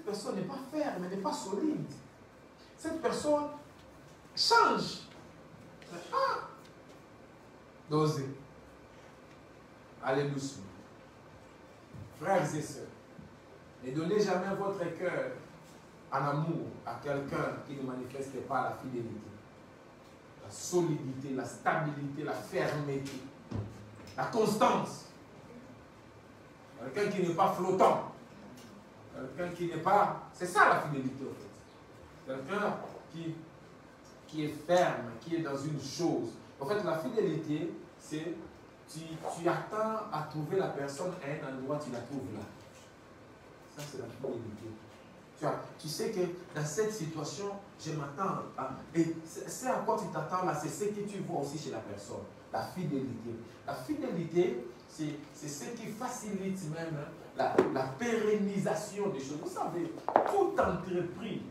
personne n'est pas ferme, elle n'est pas solide. Cette personne change. Ah! Dosez. Allez doucement. Frères et sœurs, ne donnez jamais votre cœur en amour à quelqu'un qui ne manifeste pas la fidélité, la solidité, la stabilité, la fermeté, la constance. Quelqu'un qui n'est pas flottant. Quelqu'un qui n'est pas... C'est ça la fidélité en fait. Quelqu'un qui est ferme, qui est dans une chose. En fait, la fidélité, c'est tu attends à trouver la personne à un endroit, tu la trouves là. Ça, c'est la fidélité. Tu sais que dans cette situation, je m'attends à... Et c'est à quoi tu t'attends là, c'est ce que tu vois aussi chez la personne. La fidélité. La fidélité, c'est ce qui facilite même la pérennisation des choses. Vous savez, toute entreprise,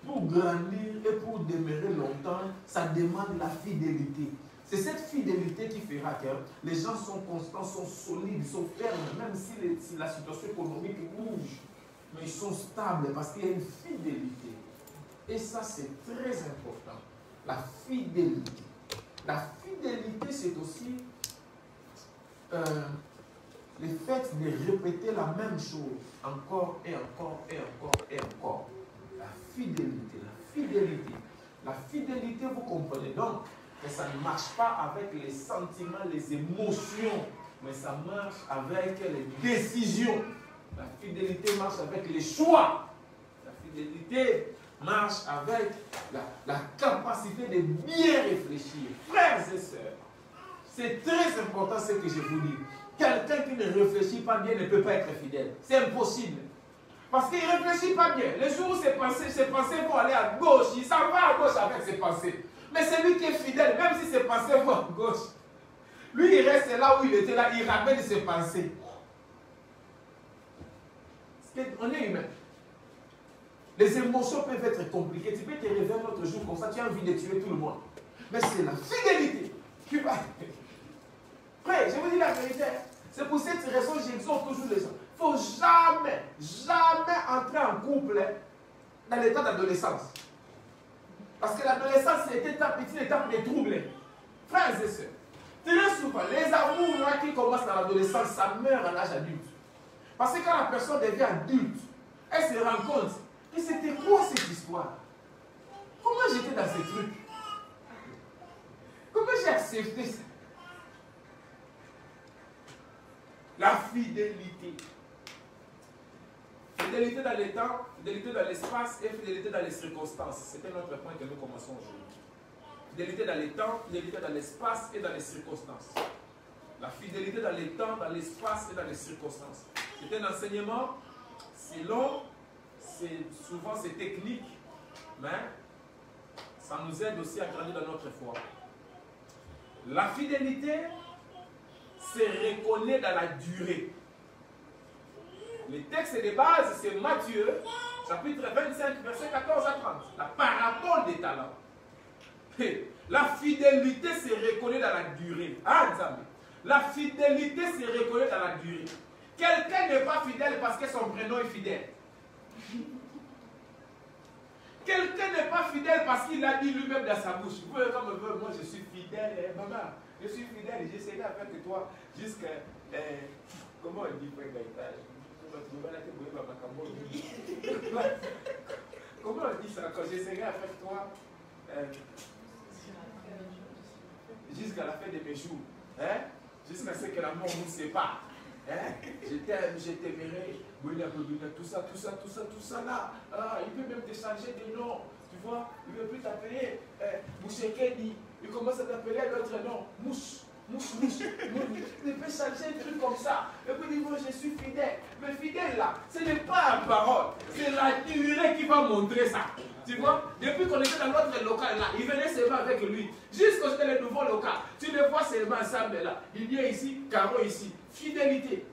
pour grandir et pour demeurer longtemps, ça demande la fidélité. C'est cette fidélité qui fera que les gens sont constants, sont solides, sont fermes, même si la situation économique bouge. Mais ils sont stables parce qu'il y a une fidélité. Et ça, c'est très important. La fidélité. La fidélité, c'est aussi le fait de répéter la même chose encore et encore et encore et encore. La fidélité, la fidélité. La fidélité, vous comprenez donc que ça ne marche pas avec les sentiments, les émotions, mais ça marche avec les décisions. La fidélité marche avec les choix. La fidélité marche avec la capacité de bien réfléchir. Frères et sœurs, c'est très important ce que je vous dis. Quelqu'un qui ne réfléchit pas bien ne peut pas être fidèle. C'est impossible. Parce qu'il ne réfléchit pas bien. Le jour où ses pensées vont aller à gauche, il s'en va à gauche avec ses pensées. Mais celui qui est fidèle, même si ses pensées vont à gauche, lui il reste là où il était là, il ramène ses pensées. On est humain. Les émotions peuvent être compliquées. Tu peux te réveiller un autre jour comme ça, tu as envie de tuer tout le monde. Mais c'est la fidélité qui va. Frère, je vous dis la vérité. C'est pour cette raison que j'exhorte toujours les gens. Il ne faut jamais, jamais entrer en couple dans l'état d'adolescence. Parce que l'adolescence, c'est une étape de trouble. Frères et sœurs, très souvent, les amours là qui commencent dans l'adolescence, ça meurt à l'âge adulte. Parce que quand la personne devient adulte, elle se rend compte que c'était quoi cette histoire? Comment j'étais dans ces trucs? Comment j'ai accepté ça? La fidélité. Fidélité dans les temps, fidélité dans l'espace et fidélité dans les circonstances. C'était notre point que nous commençons aujourd'hui. Fidélité dans les temps, fidélité dans l'espace et dans les circonstances. La fidélité dans les temps, dans l'espace et dans les circonstances. C'est un enseignement, c'est long, souvent c'est technique, mais ça nous aide aussi à grandir dans notre foi. La fidélité se reconnaît dans la durée. Le texte de base, c'est Matthieu, chapitre 25, verset 14 à 30. La parabole des talents. La fidélité se reconnaît dans la durée. Ah, Nzambe. La fidélité se reconnaît dans la durée. Quelqu'un n'est pas fidèle parce que son prénom est fidèle. Quelqu'un n'est pas fidèle parce qu'il a dit lui-même dans sa bouche. Vous voyez comme moi je suis fidèle, maman. Je suis fidèle, j'essaierai avec toi jusqu'à... comment on dit, frère Gaïta? Comment on dit ça? Quand j'essaierai avec toi jusqu'à la fin de mes jours. Hein? Jusqu'à ce que l'amour nous sépare. Hein? Je t'aime, je t'aimerai. Tout ça là. Ah, il peut même te changer de nom. Tu vois, il ne veut plus t'appeler Mouchekedi. Il commence à t'appeler l'autre nom. Mouche. Il peut changer un truc comme ça. Et puis il dit, moi je suis fidèle. Mais fidèle là, ce n'est pas la parole. C'est la durée qui va montrer ça. Tu vois, depuis qu'on était dans notre local là, il venait seulement avec lui. Jusqu'au c'était le nouveau local. Tu le vois seulement ensemble là. Il vient ici, Caro ici. Fidélité.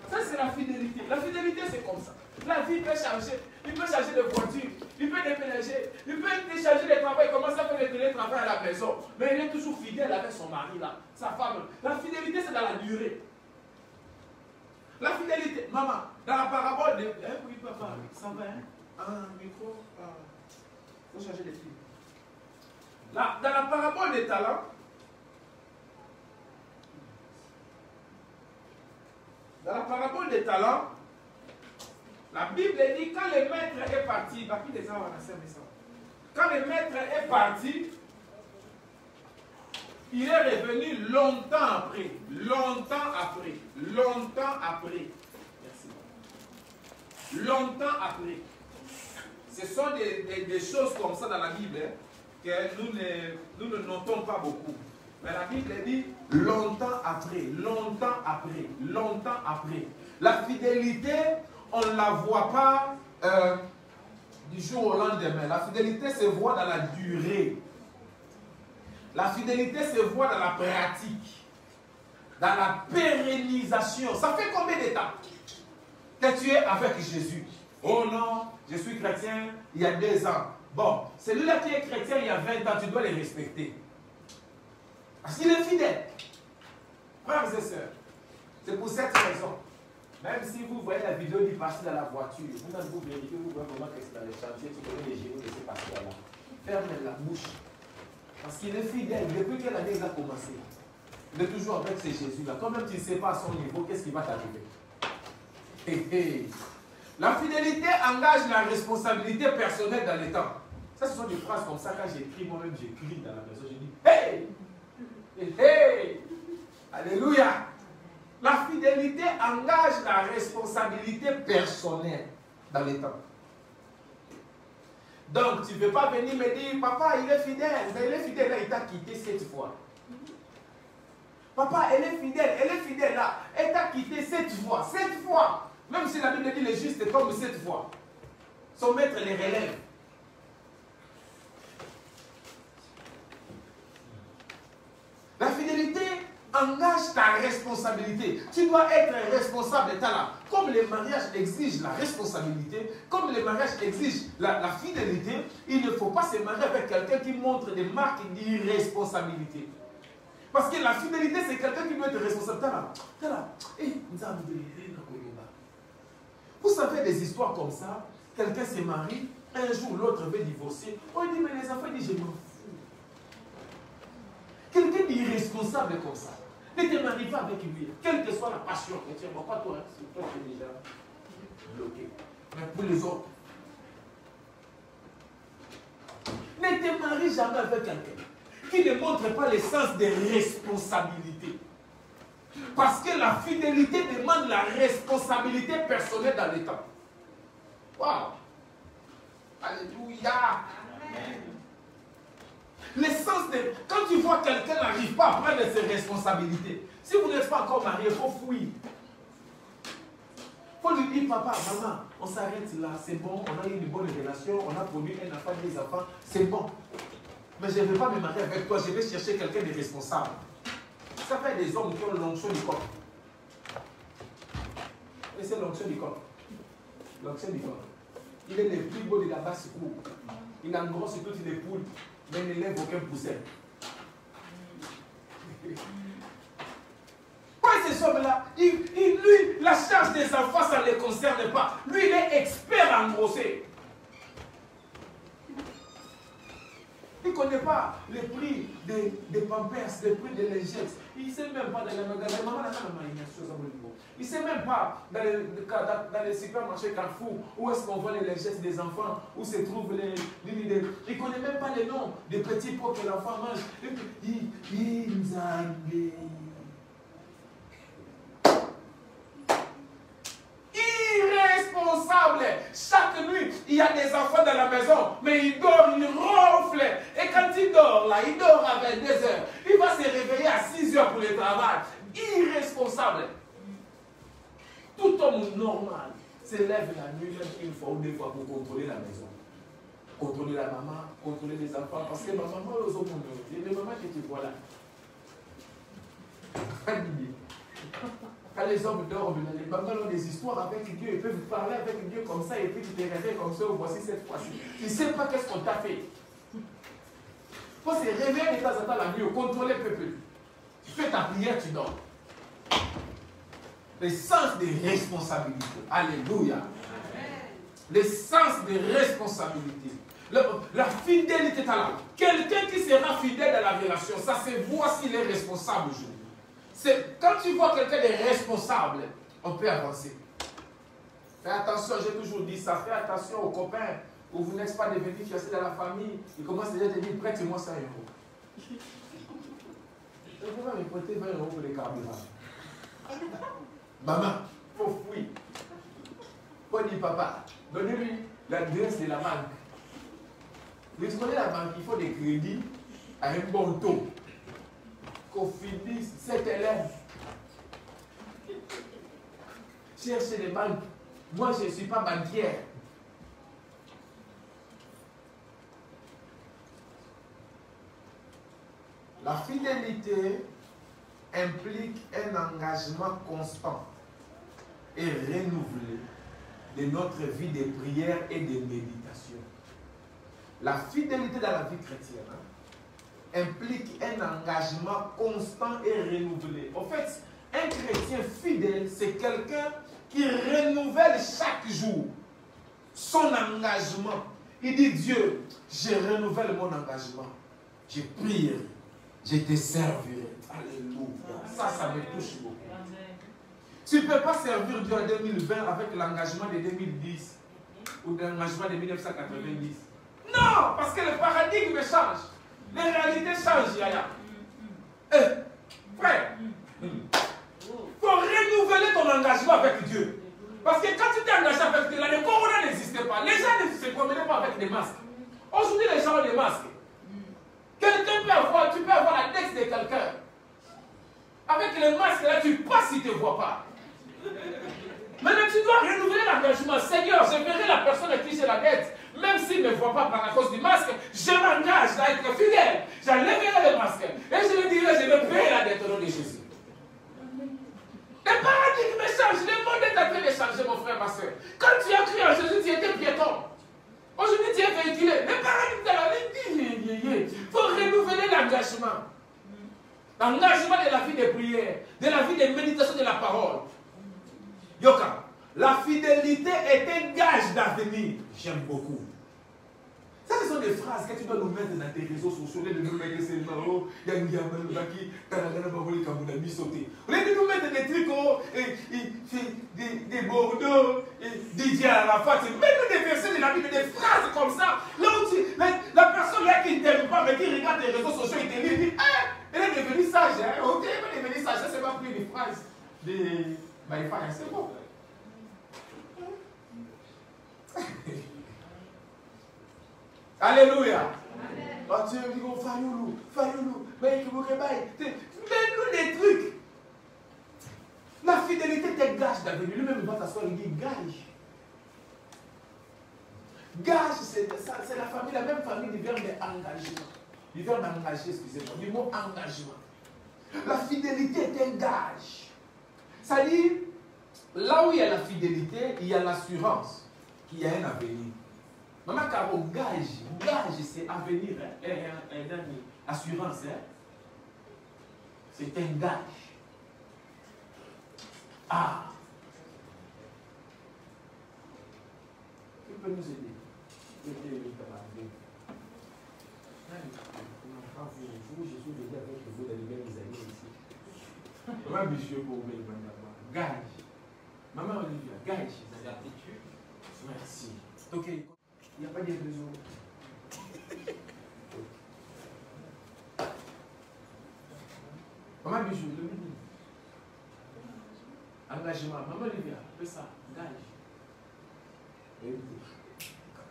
Ça c'est la fidélité. La fidélité c'est comme ça. La vie peut changer. Il peut changer de voiture. Il peut déménager. Il peut changer de travail. Il commence à faire le télétravail à la maison. Mais il est toujours fidèle avec son mari là. Sa femme. La fidélité c'est dans la durée. La fidélité. Maman, Dans la parabole de... oui, papa, ça va, hein? Un micro, il faut changer les fils. Là, dans la parabole des talents, la Bible dit quand le maître est parti, quand le maître est parti, il est revenu longtemps après. Merci. Longtemps après. Ce sont des choses comme ça dans la Bible hein, que nous ne notons pas beaucoup. Mais la Bible dit longtemps après. La fidélité, on ne la voit pas du jour au lendemain. La fidélité se voit dans la durée. La fidélité se voit dans la pratique, dans la pérennisation. Ça fait combien de temps que tu es avec Jésus? Oh non, je suis chrétien il y a 2 ans. Bon, celui-là qui est chrétien il y a 20 ans, tu dois le respecter. Parce qu'il est fidèle. Frères et sœurs, c'est pour cette raison. Même si vous voyez la vidéo du passer dans la voiture, vous vérifiez, vous voyez comment c'est dans les chantiers, tu connais les génies de ce passer là. Ferme la bouche. Parce qu'il est fidèle. Depuis quelle année il a commencé? Il est toujours avec ce Jésus-là. Quand même tu ne sais pas à son niveau, qu'est-ce qui va t'arriver? La fidélité engage la responsabilité personnelle dans les temps. Ça, ce sont des phrases comme ça. Quand j'écris, moi-même, j'écris dans la maison. Je dis, hey! Hey! Alléluia! La fidélité engage la responsabilité personnelle dans les temps. Donc, tu ne peux pas venir me dire, papa, il est fidèle. Mais il est fidèle, là, il t'a quitté 7 fois. Papa, elle est fidèle, là. Elle t'a quitté 7 fois. 7 fois. Même si la Bible dit, les justes tombent 7 fois. Son maître les relève. La fidélité engage ta responsabilité. Tu dois être responsable de ta là. Comme le mariage exige la responsabilité, comme le mariage exige la fidélité, il ne faut pas se marier avec quelqu'un qui montre des marques d'irresponsabilité. Parce que la fidélité, c'est quelqu'un qui doit être responsable. Vous savez des histoires comme ça, quelqu'un se marie, un jour l'autre veut divorcer. On dit, mais les enfants disent, je m'en fous. Quelqu'un d'irresponsable comme ça. Ne te marie pas avec lui, quelle que soit la passion. Ne tiens pas toi, c'est toi qui es déjà bloqué. Mais pour les autres, ne te marie jamais avec quelqu'un qui ne montre pas le sens des responsabilités. Parce que la fidélité demande la responsabilité personnelle dans les temps. Waouh! Alléluia! Amen. L'essence de... Quand tu vois quelqu'un n'arrive pas à prendre ses responsabilités, si vous n'êtes pas encore marié, il faut fuir. Il faut lui dire, papa, maman, on s'arrête là, c'est bon, on a eu une bonne relation, on a produit un enfant, des enfants, c'est bon. Mais je ne vais pas me marier avec toi, je vais chercher quelqu'un de responsable. Ça fait des hommes qui ont l'onction du corps. Et c'est l'onction du corps. L'onction du corps. Il est le plus beau de la basse-cour. Il engrosse toutes les poules, mais il n'élève aucun poussin. Pourquoi ces hommes-là, lui, la charge des enfants, ça ne les concerne pas. Lui, il est expert à engrosser. Il ne connaît pas le prix des pampers, le prix des lingettes. Il ne sait même pas dans les magasins. Il ne sait même pas dans les supermarchés Carrefour où est-ce qu'on voit les lingettes des enfants, où se trouvent les... Il ne connaît même pas les noms des petits pots que l'enfant mange. Irresponsable. Chaque nuit, il y a des enfants dans la maison, mais il dort, il ronfle. Et quand il dort là, il dort à 22 heures. Il va se réveiller à 6 heures pour le travail. Irresponsable. Tout homme normal se lève la nuit même une fois ou 2 fois pour contrôler la maison. Contrôler la maman, contrôler les enfants. Parce que ma maman, les autres, les mamans que tu vois là. Quand les hommes dorment, les mamans ont des histoires avec Dieu, ils peuvent parler avec Dieu comme ça, et puis tu te réveilles comme ça, voici cette fois-ci. Tu ne sais pas qu'est-ce qu'on t'a fait. Il faut se réveiller de temps en temps la nuit, contrôler le peuple. Tu fais ta prière, tu dors. Le sens des responsabilités. Alléluia. Le sens des responsabilités. La fidélité à l'âme. Quelqu'un qui sera fidèle à la relation, ça se voit s'il est responsable aujourd'hui. Quand tu vois quelqu'un de responsable, on peut avancer. Fais attention, j'ai toujours dit ça, fais attention aux copains où vous n'êtes pas devenu fiancé dans la famille. Ils commencent déjà à te dire, prête-moi 100 €. Je vais me prêter 20 € pour les carburants. Maman, il faut fuir. Faut dire papa, donnez-lui l'adresse de la banque. Mais tu connais la banque, il faut des crédits à un bon taux. Qu'on finisse cette élève. Cherchez des banques. Moi, je ne suis pas banquière. La fidélité implique un engagement constant et renouvelé de notre vie de prière et de méditation. La fidélité dans la vie chrétienne implique un engagement constant et renouvelé. En fait, un chrétien fidèle, c'est quelqu'un qui renouvelle chaque jour son engagement. Il dit, Dieu, je renouvelle mon engagement. Je prierai, je te servirai. Alléluia. Ça me touche beaucoup. Tu ne peux pas servir Dieu en 2020 avec l'engagement de 2010 ou l'engagement de 1990. Non, parce que le paradigme change. Les réalités changent, Yaya. Frère, il faut renouveler ton engagement avec Dieu. Parce que quand tu t'es engagé avec Dieu, là, le corona n'existait pas. Les gens ne se promenaient pas avec des masques. Aujourd'hui, les gens ont des masques. Quelqu'un peut avoir, tu peux avoir la tête de quelqu'un. Avec les masques, là, tu passes, il ne te voit pas. Maintenant, tu dois renouveler l'engagement. Seigneur, je verrai la personne à qui j'ai la dette. Même s'il ne me voit pas par la cause du masque, je m'engage à être fidèle. J'enlèverai le masque. Et je lui dirai, je vais payer la dette au nom de Jésus. Le paradigme change. Le monde est en train de changer, mon frère, ma soeur. Quand tu as cru en Jésus, tu étais piéton. Aujourd'hui, tu es véhiculé. Le paradigme de la vie, il faut renouveler l'engagement. L'engagement de la vie de prière, de la vie de méditation de la parole. Yoka, la fidélité est un gage d'avenir. J'aime beaucoup. Ça, ce sont des phrases que tu dois nous mettre dans tes réseaux sociaux. De nous mettre ces gens, il y a un gamin qui a sauté. Au lieu de nous mettre des trucs, des Bordeaux, Didier Arafat, mets-nous des versets de la Bible, des phrases comme ça. Là où la personne là qui ne t'aime pas, mais qui regarde tes réseaux sociaux, il te dit, elle est devenue sage. Ok, elle est devenue sage, c'est pas pris des phrases. C'est bon. Alléluia. Oh, tu dis, Fayoulou, mets-nous des trucs. La fidélité te gage d'avenir. Lui-même, il va t'asseoir, il dit gage. Gage, c'est la famille, la même famille du verbe engagement. Du verbe engager, excusez-moi, du mot engagement. La fidélité est un gage. C'est-à-dire, là où il y a la fidélité, il y a l'assurance qu'il y a un avenir. Maman Caro, gage c'est avenir, assurance, c'est un gage. Ah! Qui peut nous aider? Vous, je suis déjà avec vous dans les mêmes années ici. Maman Bichot pour vous, gage. Maman Olivia, gage. Merci. Ok. Il n'y a pas de raison. Maman Bijou, le midi. Engagement. Maman Olivia, fais ça. Gage.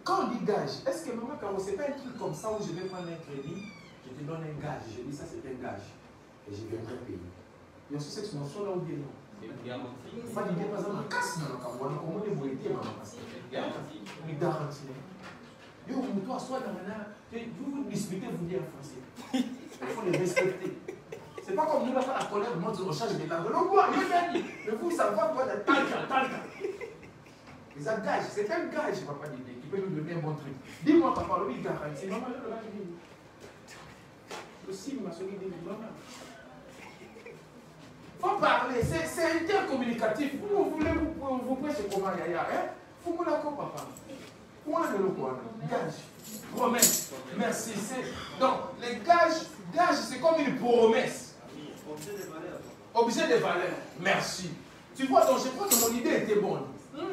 Quand on dit gage, est-ce que maman, quand c'est pas un truc comme ça où je vais prendre un crédit, je te donne un gage. Je dis ça, c'est un gage. Et je viendrai payer. Il y a aussi cette notion là où bien non. C'est une garantie. Pas d'idée, pas en casse, non. Comment on est moitié, maman. Une garantie. Yo, toi, soit dans vous disputez, vous dites en français. Il faut les respecter. C'est pas comme nous, là, la colère, on change de langue. Non, quoi, mais vous, ça va quoi de talca. Les gages, c'est un gage, papa, qui peut nous donner un bon truc. Dis-moi, papa, oui, garantie. Maman, je le dis. Le signe m'a sonné des maman. Il faut parler, c'est intercommunicatif. Vous voulez vous prêcher comment, Yaya? Vous voulez quoi, papa? Gage, promesse, merci. Donc, les gages, c'est comme une promesse. Objet de valeur, merci. Tu vois, donc je crois que mon idée était bonne.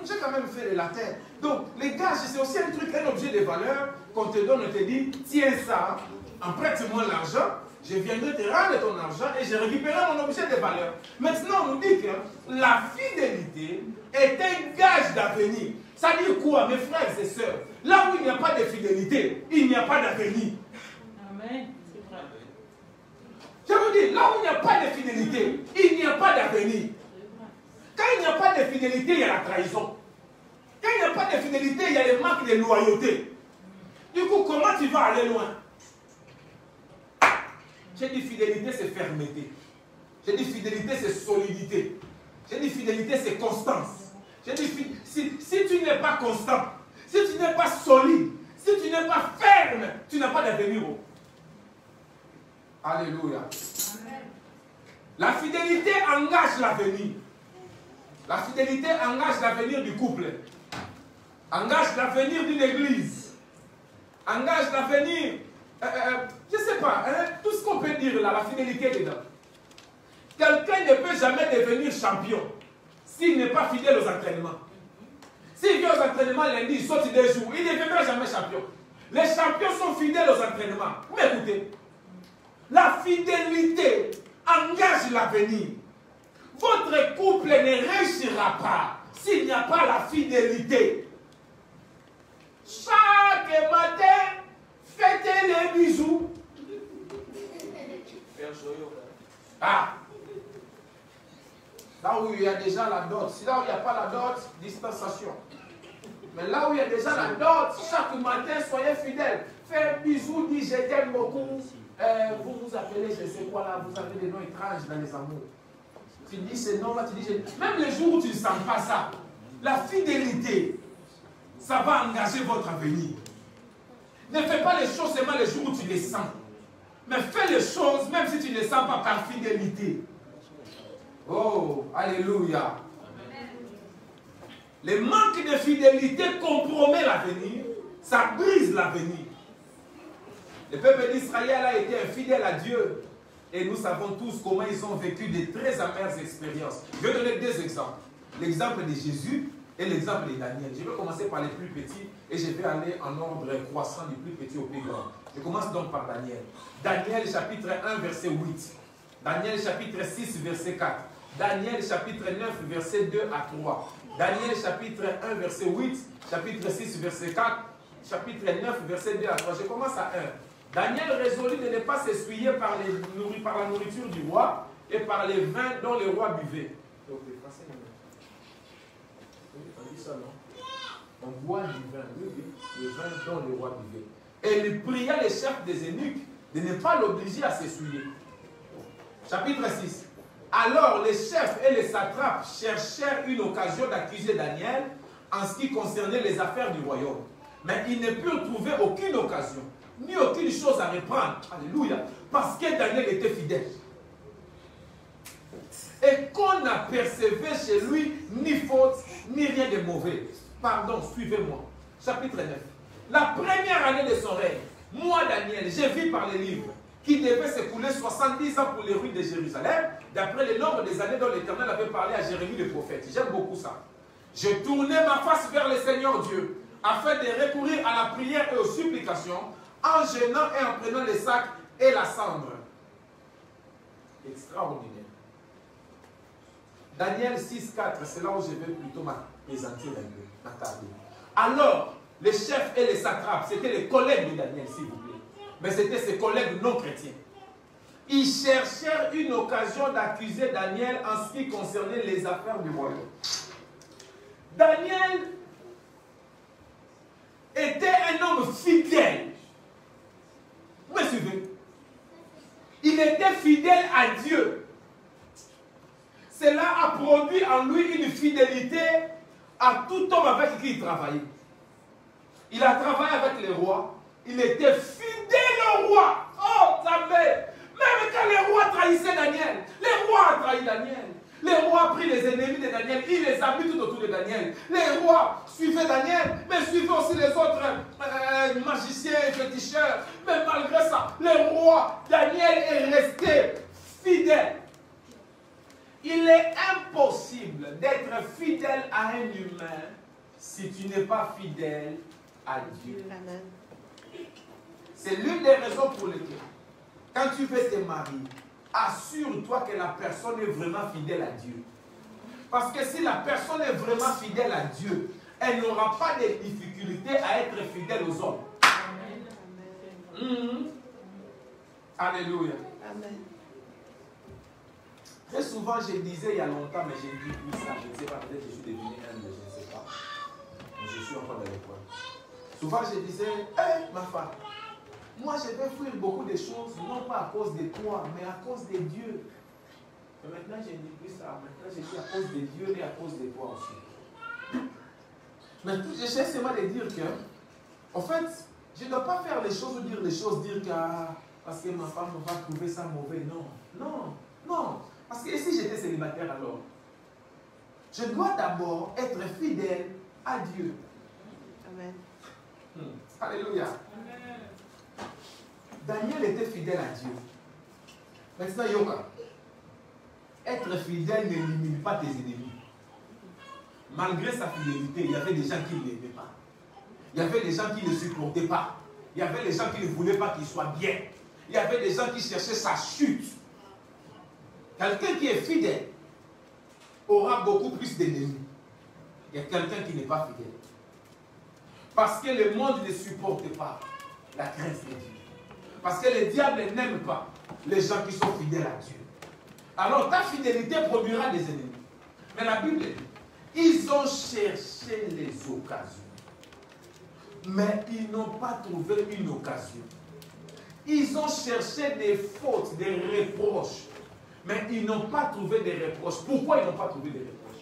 J'ai quand même fait le latin. Donc, les gages, c'est aussi un truc, un objet de valeur qu'on te donne, on te dit, tiens ça, emprunte-moi l'argent, je viendrai te rendre ton argent et je récupérerai mon objet de valeur. Maintenant, on nous dit que la fidélité est un gage d'avenir. Ça dit quoi, mes frères et sœurs? Là où il n'y a pas de fidélité, il n'y a pas d'avenir. Amen. Je vous dis, là où il n'y a pas de fidélité, il n'y a pas d'avenir. Quand il n'y a pas de fidélité, il y a la trahison. Quand il n'y a pas de fidélité, il y a le manque de loyauté. Du coup, comment tu vas aller loin? J'ai dit fidélité, c'est fermeté. J'ai dit fidélité, c'est solidité. J'ai dit fidélité, c'est constance. J'ai dit, si tu n'es pas constant, si tu n'es pas solide, si tu n'es pas ferme, tu n'as pas d'avenir. Alléluia. Amen. La fidélité engage l'avenir. La fidélité engage l'avenir du couple. Engage l'avenir d'une église. Engage l'avenir, je ne sais pas, tout ce qu'on peut dire là, la fidélité est dedans. Quelqu'un ne peut jamais devenir champion s'il n'est pas fidèle aux entraînements. S'il vient aux entraînements lundi, il saute 2 jours, il ne deviendra jamais champion. Les champions sont fidèles aux entraînements. Mais écoutez, la fidélité engage l'avenir. Votre couple ne réussira pas s'il n'y a pas la fidélité. Chaque matin, faites les bisous. Ah! Là où il y a déjà la dot, si là où il n'y a pas la dot, dispensation. Mais là où il y a déjà la dot, chaque matin, soyez fidèles. Faites bisous, dites je t'aime beaucoup. Vous vous appelez, je sais quoi là, vous avez des noms étranges dans les amours. Tu dis ces noms-là, tu dis même les jours où tu ne sens pas ça, la fidélité, ça va engager votre avenir. Ne fais pas les choses seulement les jours où tu les sens. Mais fais les choses même si tu ne les sens pas par fidélité. Oh, alléluia. Le manque de fidélité compromet l'avenir, ça brise l'avenir. Le peuple d'Israël a été infidèle à Dieu. Et nous savons tous comment ils ont vécu de très amères expériences. Je vais donner 2 exemples. L'exemple de Jésus et l'exemple de Daniel. Je vais commencer par les plus petits et je vais aller en ordre croissant du plus petit au plus grand. Je commence donc par Daniel. Daniel chapitre 1 verset 8. Daniel chapitre 6 verset 4. Daniel chapitre 9 verset 2 à 3. Daniel chapitre 1 verset 8. Chapitre 6 verset 4. Chapitre 9 verset 2 à 3. Je commence à 1. Daniel résolut de ne pas s'essuyer par la nourriture du roi et par les vins dont le roi buvait. Donc, les Français, on dit ça, non? On boit du vin, oui, le vin dont le roi buvait. Et il pria les chefs des eunuques de ne pas l'obliger à s'essuyer. Chapitre 6. Alors les chefs et les satrapes cherchèrent une occasion d'accuser Daniel en ce qui concernait les affaires du royaume. Mais ils ne purent trouver aucune occasion, ni aucune chose à reprendre. Alléluia. Parce que Daniel était fidèle. Et qu'on n'apercevait chez lui ni faute, ni rien de mauvais. Pardon, suivez-moi. Chapitre 9. La première année de son règne, moi, Daniel, j'ai vu par les livres qu'il devait s'écouler 70 ans pour les ruines de Jérusalem, d'après le nombre des années dont l'Éternel avait parlé à Jérémie le prophète. J'aime beaucoup ça. Je tournais ma face vers le Seigneur Dieu, afin de recourir à la prière et aux supplications, en jeûnant et en prenant les sacs et la cendre. Extraordinaire. Daniel 6, 4, c'est là où je vais plutôt m'apaisantir un peu, m'attarder. Alors, les chefs et les satrapes, c'était les collègues de Daniel, s'il vous plaît. Mais c'était ses collègues non chrétiens. Ils cherchèrent une occasion d'accuser Daniel en ce qui concernait les affaires du royaume. Daniel était un homme fidèle. Vous me suivez? Il était fidèle à Dieu. Cela a produit en lui une fidélité à tout homme avec qui il travaillait. Il a travaillé avec les rois. Il était fidèle au roi. Oh, Zambé! Même quand Quand les rois trahissaient Daniel, les rois ont trahi Daniel. Les rois ont pris les ennemis de Daniel, ils les ont mis tout autour de Daniel. Les rois suivaient Daniel, mais suivaient aussi les autres magiciens et féticheurs. Mais malgré ça, les rois, Daniel est resté fidèle. Il est impossible d'être fidèle à un humain si tu n'es pas fidèle à Dieu. C'est l'une des raisons pour lesquelles, quand tu veux te marier, assure-toi que la personne est vraiment fidèle à Dieu. Parce que si la personne est vraiment fidèle à Dieu, elle n'aura pas de difficulté à être fidèle aux hommes. Amen. Alléluia. Amen. Très souvent, je disais il y a longtemps, mais j'ai dit plus ça, je ne sais pas, peut-être que je suis devenu un, mais je ne sais pas. Mais je suis encore dans l'école. Souvent, je disais, hey, ma femme, moi je vais fuir beaucoup de choses, non pas à cause de toi, mais à cause de Dieu. Mais maintenant, je ne dis plus ça. Maintenant, je dis à cause de Dieu et à cause de toi aussi. Mais j'essaie seulement de dire que, en fait, je ne dois pas faire les choses ou dire les choses, dire que parce que ma femme va trouver ça mauvais. Non, non, non. Parce que si j'étais célibataire alors, je dois d'abord être fidèle à Dieu. Amen. Alléluia. Amen. Daniel était fidèle à Dieu. Maintenant, Yoka, être fidèle n'élimine pas tes ennemis. Malgré sa fidélité, il y avait des gens qui ne l'aimaient pas. Il y avait des gens qui ne le supportaient pas. Il y avait des gens qui ne voulaient pas qu'il soit bien. Il y avait des gens qui cherchaient sa chute. Quelqu'un qui est fidèle aura beaucoup plus d'ennemis que quelqu'un qui n'est pas fidèle. Parce que le monde ne supporte pas la crainte de Dieu. Parce que le diable n'aime pas les gens qui sont fidèles à Dieu. Alors ta fidélité produira des ennemis. Mais la Bible dit, ils ont cherché les occasions. Mais ils n'ont pas trouvé une occasion. Ils ont cherché des fautes, des reproches. Mais ils n'ont pas trouvé des reproches. Pourquoi ils n'ont pas trouvé des reproches?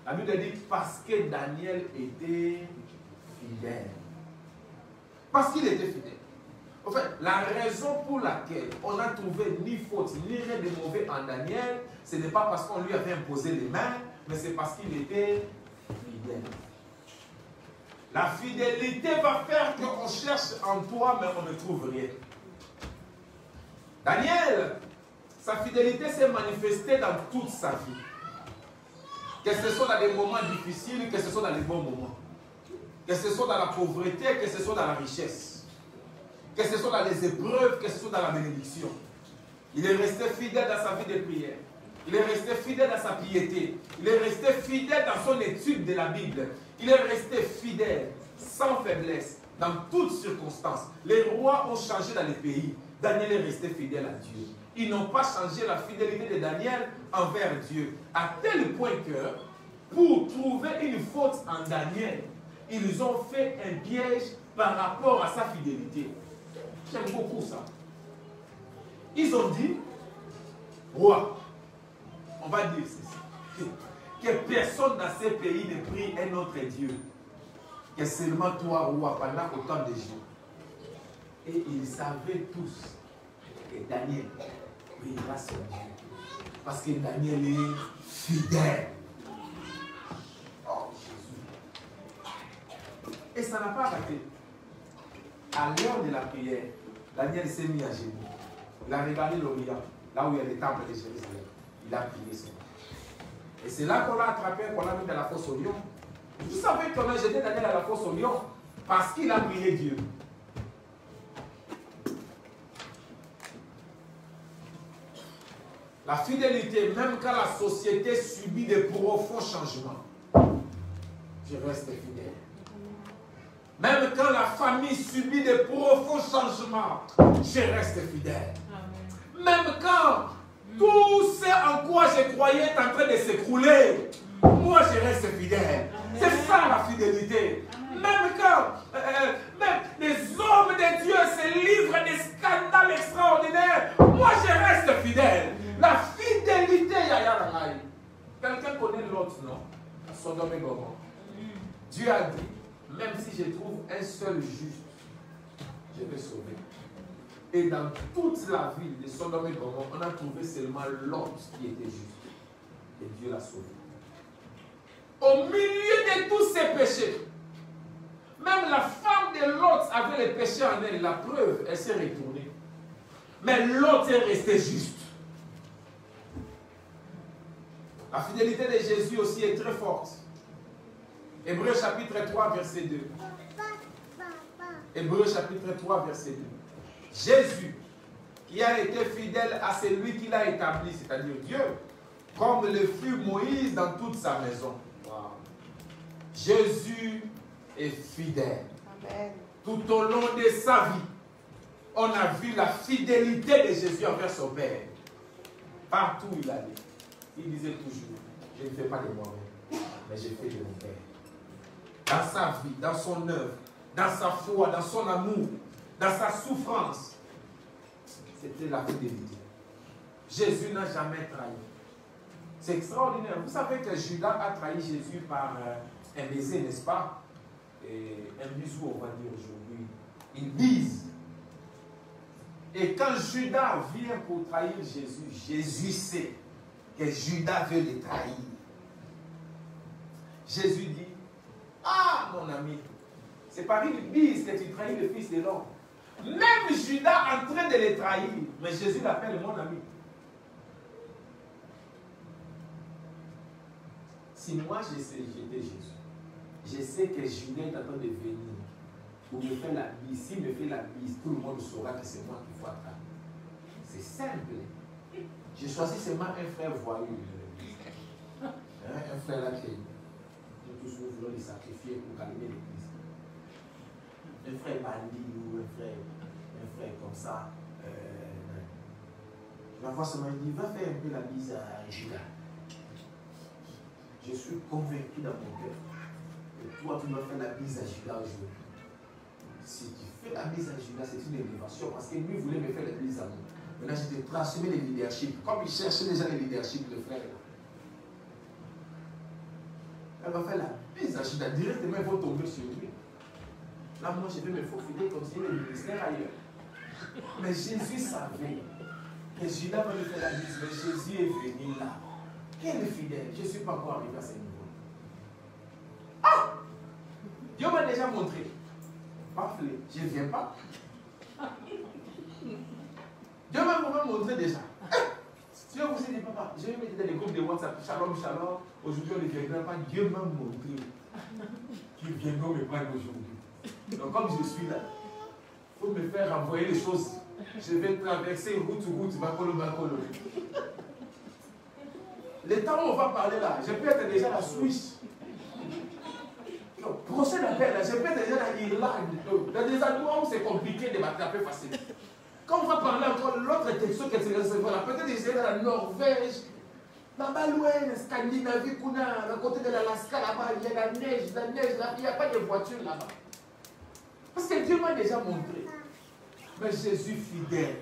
La Bible dit parce que Daniel était fidèle. Parce qu'il était fidèle. En fait, la raison pour laquelle on n'a trouvé ni faute, ni rien de mauvais en Daniel, ce n'est pas parce qu'on lui avait imposé les mains, mais c'est parce qu'il était fidèle. La fidélité va faire qu'on cherche en toi, mais on ne trouve rien. Daniel, sa fidélité s'est manifestée dans toute sa vie. Que ce soit dans des moments difficiles, que ce soit dans les bons moments. Que ce soit dans la pauvreté, que ce soit dans la richesse. Que ce soit dans les épreuves, que ce soit dans la bénédiction. Il est resté fidèle dans sa vie de prière. Il est resté fidèle dans sa piété. Il est resté fidèle dans son étude de la Bible. Il est resté fidèle, sans faiblesse, dans toutes circonstances. Les rois ont changé dans les pays. Daniel est resté fidèle à Dieu. Ils n'ont pas changé la fidélité de Daniel envers Dieu. À tel point que, pour trouver une faute en Daniel, ils ont fait un piège par rapport à sa fidélité. J'aime beaucoup ça. Ils ont dit, roi, on va dire ceci, que personne dans ces pays ne prie un autre Dieu, que seulement toi, roi, pendant autant de jours. Et ils savaient tous que Daniel priera son Dieu. Parce que Daniel est fidèle. Oh Jésus. Et ça n'a pas arrêté. À l'heure de la prière, Daniel s'est mis à genoux. Il a regardé l'Orient, là où il y a le temple de Jérusalem. Il a prié son Dieu. Et c'est là qu'on l'a attrapé, qu'on l'a mis dans la fosse au lion. Vous savez qu'on a jeté Daniel à la fosse au lion parce qu'il a prié Dieu. La fidélité, même quand la société subit de profonds changements, je reste fidèle. Même quand la famille subit de profonds changements, je reste fidèle. Même quand tout ce en quoi je croyais est en train de s'écrouler, moi je reste fidèle. C'est ça la fidélité. Même quand même les hommes de Dieu se livrent à des scandales extraordinaires, moi je reste fidèle. La fidélité, quelqu'un connaît l'autre, non? Sodome et Gomorrhe. Dieu a dit, même si je trouve un seul juste, je vais sauver. Et dans toute la ville de Sodome et Gomorrhe, on a trouvé seulement Lot qui était juste. Et Dieu l'a sauvé. Au milieu de tous ces péchés, même la femme de Lot avait les péchés en elle. La preuve, elle s'est retournée. Mais Lot est resté juste. La fidélité de Jésus aussi est très forte. Hébreux chapitre 3, verset 2. Hébreux chapitre 3, verset 2. Jésus, qui a été fidèle à celui qui l'a établi, c'est-à-dire Dieu, comme le fut Moïse dans toute sa maison. Wow. Jésus est fidèle. Amen. Tout au long de sa vie, on a vu la fidélité de Jésus envers son Père. Partout où il allait, il disait toujours, je ne fais pas de moi-même, mais je fais de mon Père. Dans sa vie, dans son œuvre, dans sa foi, dans son amour, dans sa souffrance, c'était la fidélité. Jésus n'a jamais trahi. C'est extraordinaire. Vous savez que Judas a trahi Jésus par un baiser, n'est-ce pas? Et un bisou, on va dire aujourd'hui. Une bise. Et quand Judas vient pour trahir Jésus, Jésus sait que Judas veut le trahir. Jésus dit, ah mon ami, c'est par une bise que tu trahis le Fils de l'homme. Même Judas en train de le trahir, mais Jésus l'appelle mon ami. Si moi j'étais Jésus, je sais que Judas est en train de venir pour me faire la bise. S'il me fait la bise, tout le monde saura que c'est moi qui faut attendre. C'est simple. J'ai choisi seulement un frère voyou. Un frère là qui nous tous nous voulons les sacrifier pour calmer l'église. Un frère bandit ou un frère comme ça. Je la vois seulement, il dit, va faire un peu la bise à Judas. Je suis convaincu dans mon cœur que toi, tu vas faire la bise à Judas aujourd'hui. Si tu fais la bise à Judas, c'est une élévation parce que lui voulait me faire la bise à moi. Maintenant, je t'ai transmis les leaderships. Comme il cherchait déjà les leaderships, le frère. Elle va faire la bise à Judas. Directement, ils vont tomber sur lui. Là, moi, je vais me faufiler comme si le ministère ailleurs. Mais Jésus savait que Judas va lui faire la bise. Mais Jésus est venu là. Quel est fidèle? Je ne suis pas encore arrivé à ce niveau. Ah! Dieu m'a déjà montré. Parfait, je ne viens pas. Dieu m'a montré déjà. Dieu vous a dit, papa, je vais mettre dans les groupes de WhatsApp, shalom, shalom. Aujourd'hui, on ne viendra pas. Dieu m'a montré qu'il viendra me prendre aujourd'hui. Donc, comme je suis là, il faut me faire envoyer les choses. Je vais traverser route, Bakolo. Le temps où on va parler là, je peux être déjà à la Suisse. Prochain appel, là, je peux être déjà à l'Irlande. Dans des endroits où c'est compliqué de m'attraper facilement. Quand on va parler encore, l'autre texte qu'elle se recevra, peut-être déjà dans la Norvège, là-bas loin, la Scandinavie, à côté de l'Alaska, là-bas, il y a la neige, là, il n'y a pas de voiture là-bas. Parce que Dieu m'a déjà montré. Mais Jésus fidèle,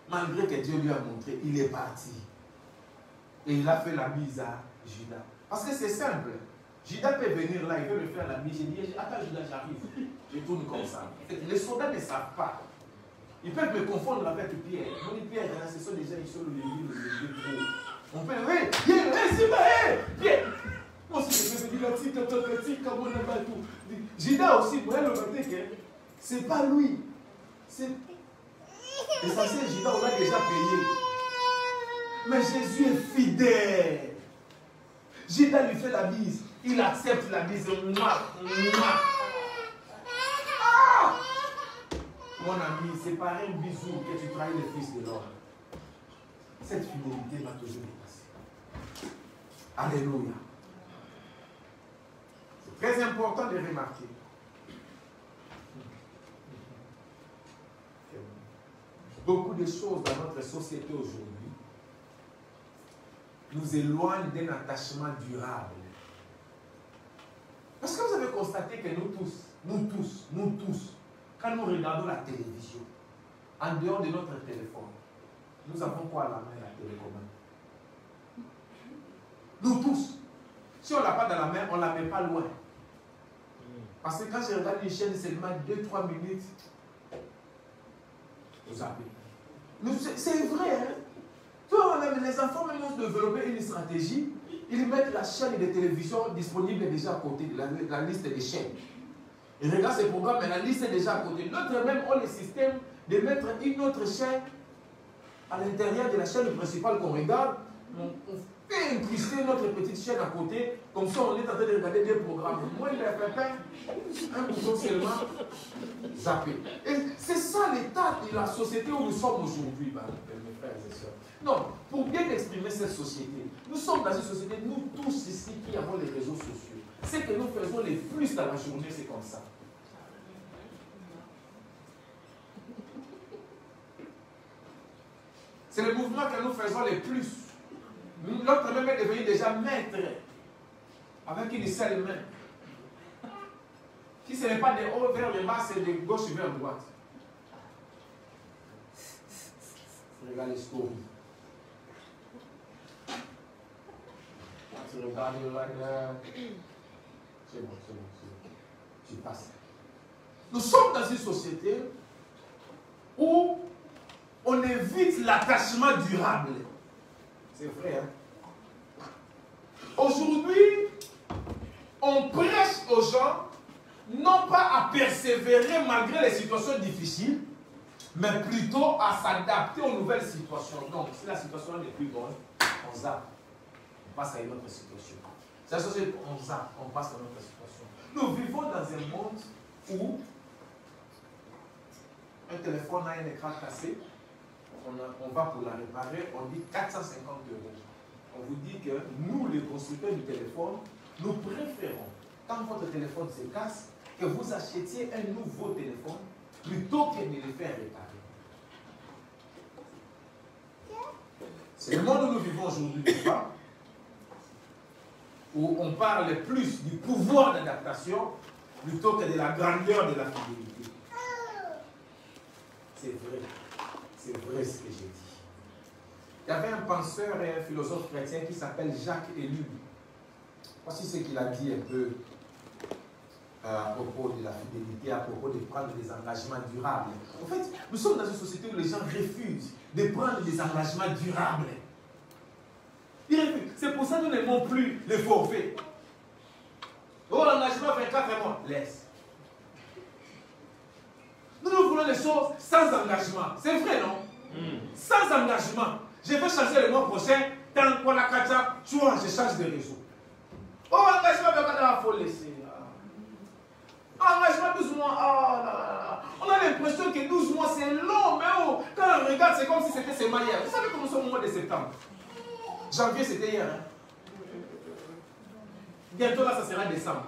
malgré que Dieu lui a montré, il est parti. Et il a fait la bise à Judas. Parce que c'est simple. Judas peut venir là, il veut me faire la bise. J'ai dit, attends Judas, j'arrive. Je tourne comme ça. Les soldats ne savent pas. Ils peuvent me confondre avec Pierre. On dit Pierre, ce sont des gens qui sont le livre. On peut, oui, Pierre, c'est pas Pierre. Moi aussi, je me dis, comme on n'a pas tout. Judas aussi, pour elle, le matin, c'est pas lui. C'est l'essentiel, Judas, on l'a déjà payé. Mais Jésus est fidèle. Judas lui fait la bise. Il accepte la bise. Ah! Mon ami, c'est par un bisou que tu trahis le Fils de l'homme. Cette fidélité va toujours dépasser. Alléluia. C'est très important de remarquer. Beaucoup de choses dans notre société aujourd'hui nous éloignent d'un attachement durable. Parce que vous avez constaté que nous tous, quand nous regardons la télévision, en dehors de notre téléphone, nous avons quoi à la main, la télécommande? Nous tous. Si on ne l'a pas dans la main, on ne la met pas loin. Parce que quand je regarde une chaîne seulement 2-3 minutes, Vous zappez. C'est vrai, hein? Toi, même les enfants même ont développé une stratégie. Ils mettent la chaîne de télévision disponible déjà à côté de la liste des chaînes. Ils regardent ces programmes, mais la liste est déjà à côté. D'autres même ont le système de mettre une autre chaîne à l'intérieur de la chaîne principale qu'on regarde. On fait incruster notre petite chaîne à côté. Comme ça, on est en train de regarder des programmes. Moi, il a fait un bouton seulement, zapper. Et c'est ça l'état de la société où nous sommes aujourd'hui, mes frères et sœurs. Non, pour bien exprimer cette société, nous sommes dans une société, nous tous ici qui avons les réseaux sociaux. Ce que nous faisons les plus dans la journée, c'est comme ça. C'est le mouvement que nous faisons les plus. Notre même est devenu déjà maître, avec une seule main. Si ce n'est pas de haut vers le bas, c'est de gauche vers droite. Regarde les stories. Tu regardes le c'est bon. Tu passes. Nous sommes dans une société où on évite l'attachement durable. C'est vrai, hein? Aujourd'hui, on prêche aux gens non pas à persévérer malgré les situations difficiles, mais plutôt à s'adapter aux nouvelles situations. Donc, si la situation n'est plus bonne, on zappe. On passe à une autre situation. C'est la société, on zappe, on passe à une autre situation. Nous vivons dans un monde où un téléphone a un écran cassé, on va pour la réparer, on dit 450 €. On vous dit que nous, les constructeurs du téléphone, nous préférons, quand votre téléphone se casse, que vous achetiez un nouveau téléphone plutôt que de le faire réparer. C'est le monde où nous vivons aujourd'hui, pas, où on parle plus du pouvoir d'adaptation plutôt que de la grandeur de la fidélité. C'est vrai ce que j'ai dit. Il y avait un penseur et un philosophe chrétien qui s'appelle Jacques Ellul. Voici ce qu'il a dit un peu à propos de la fidélité, à propos de prendre des engagements durables. En fait, nous sommes dans une société où les gens refusent de prendre des engagements durables. Ils refusent. C'est pour ça que nous n'aimons plus les forfaits. Oh, l'engagement 24 mois, laisse. Nous voulons les choses sans engagement. C'est vrai, non? Sans engagement. Je vais changer le mois prochain. Tant qu'on a kacha, tu vois, je change de réseau. Oh, engagement, il faut laisser. Engagement 12 mois. Oh, là, là. On a l'impression que 12 mois c'est long, mais oh, quand on regarde, c'est comme si c'était seulement hier. Vous savez que nous sommes au mois de septembre. Janvier, c'était hier. Hein? Bientôt là, ça sera décembre.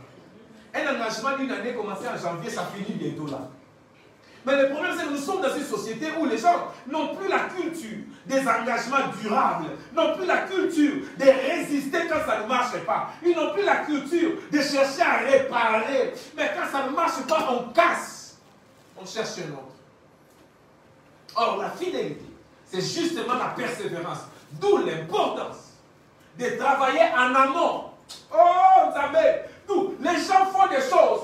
Un engagement d'une année commencé en janvier, ça finit bientôt là. Mais le problème, c'est que nous sommes dans une société où les gens n'ont plus la culture des engagements durables, n'ont plus la culture de résister quand ça ne marche pas. Ils n'ont plus la culture de chercher à réparer. Mais quand ça ne marche pas, on casse. On cherche un autre. Or, la fidélité, c'est justement la persévérance. D'où l'importance de travailler en amont. Oh, vous savez, les gens font des choses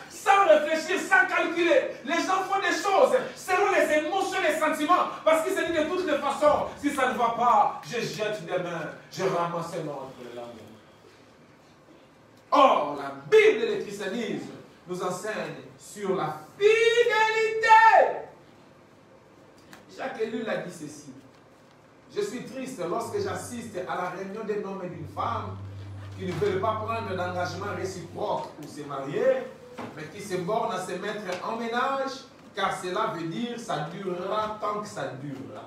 sans réfléchir, sans calculer. Les gens font des choses selon les émotions, les sentiments. Parce qu'ils se disent de toutes les façons, si ça ne va pas, je jette des mains, je ramasse un autre le lendemain. Or, la Bible et le christianisme nous enseignent sur la fidélité. Jacques Ellul a dit ceci. Je suis triste lorsque j'assiste à la réunion d'un homme et d'une femme qui ne veulent pas prendre d'engagement réciproque pour se marier, mais qui se bornent à se mettre en ménage, car cela veut dire que ça durera tant que ça durera.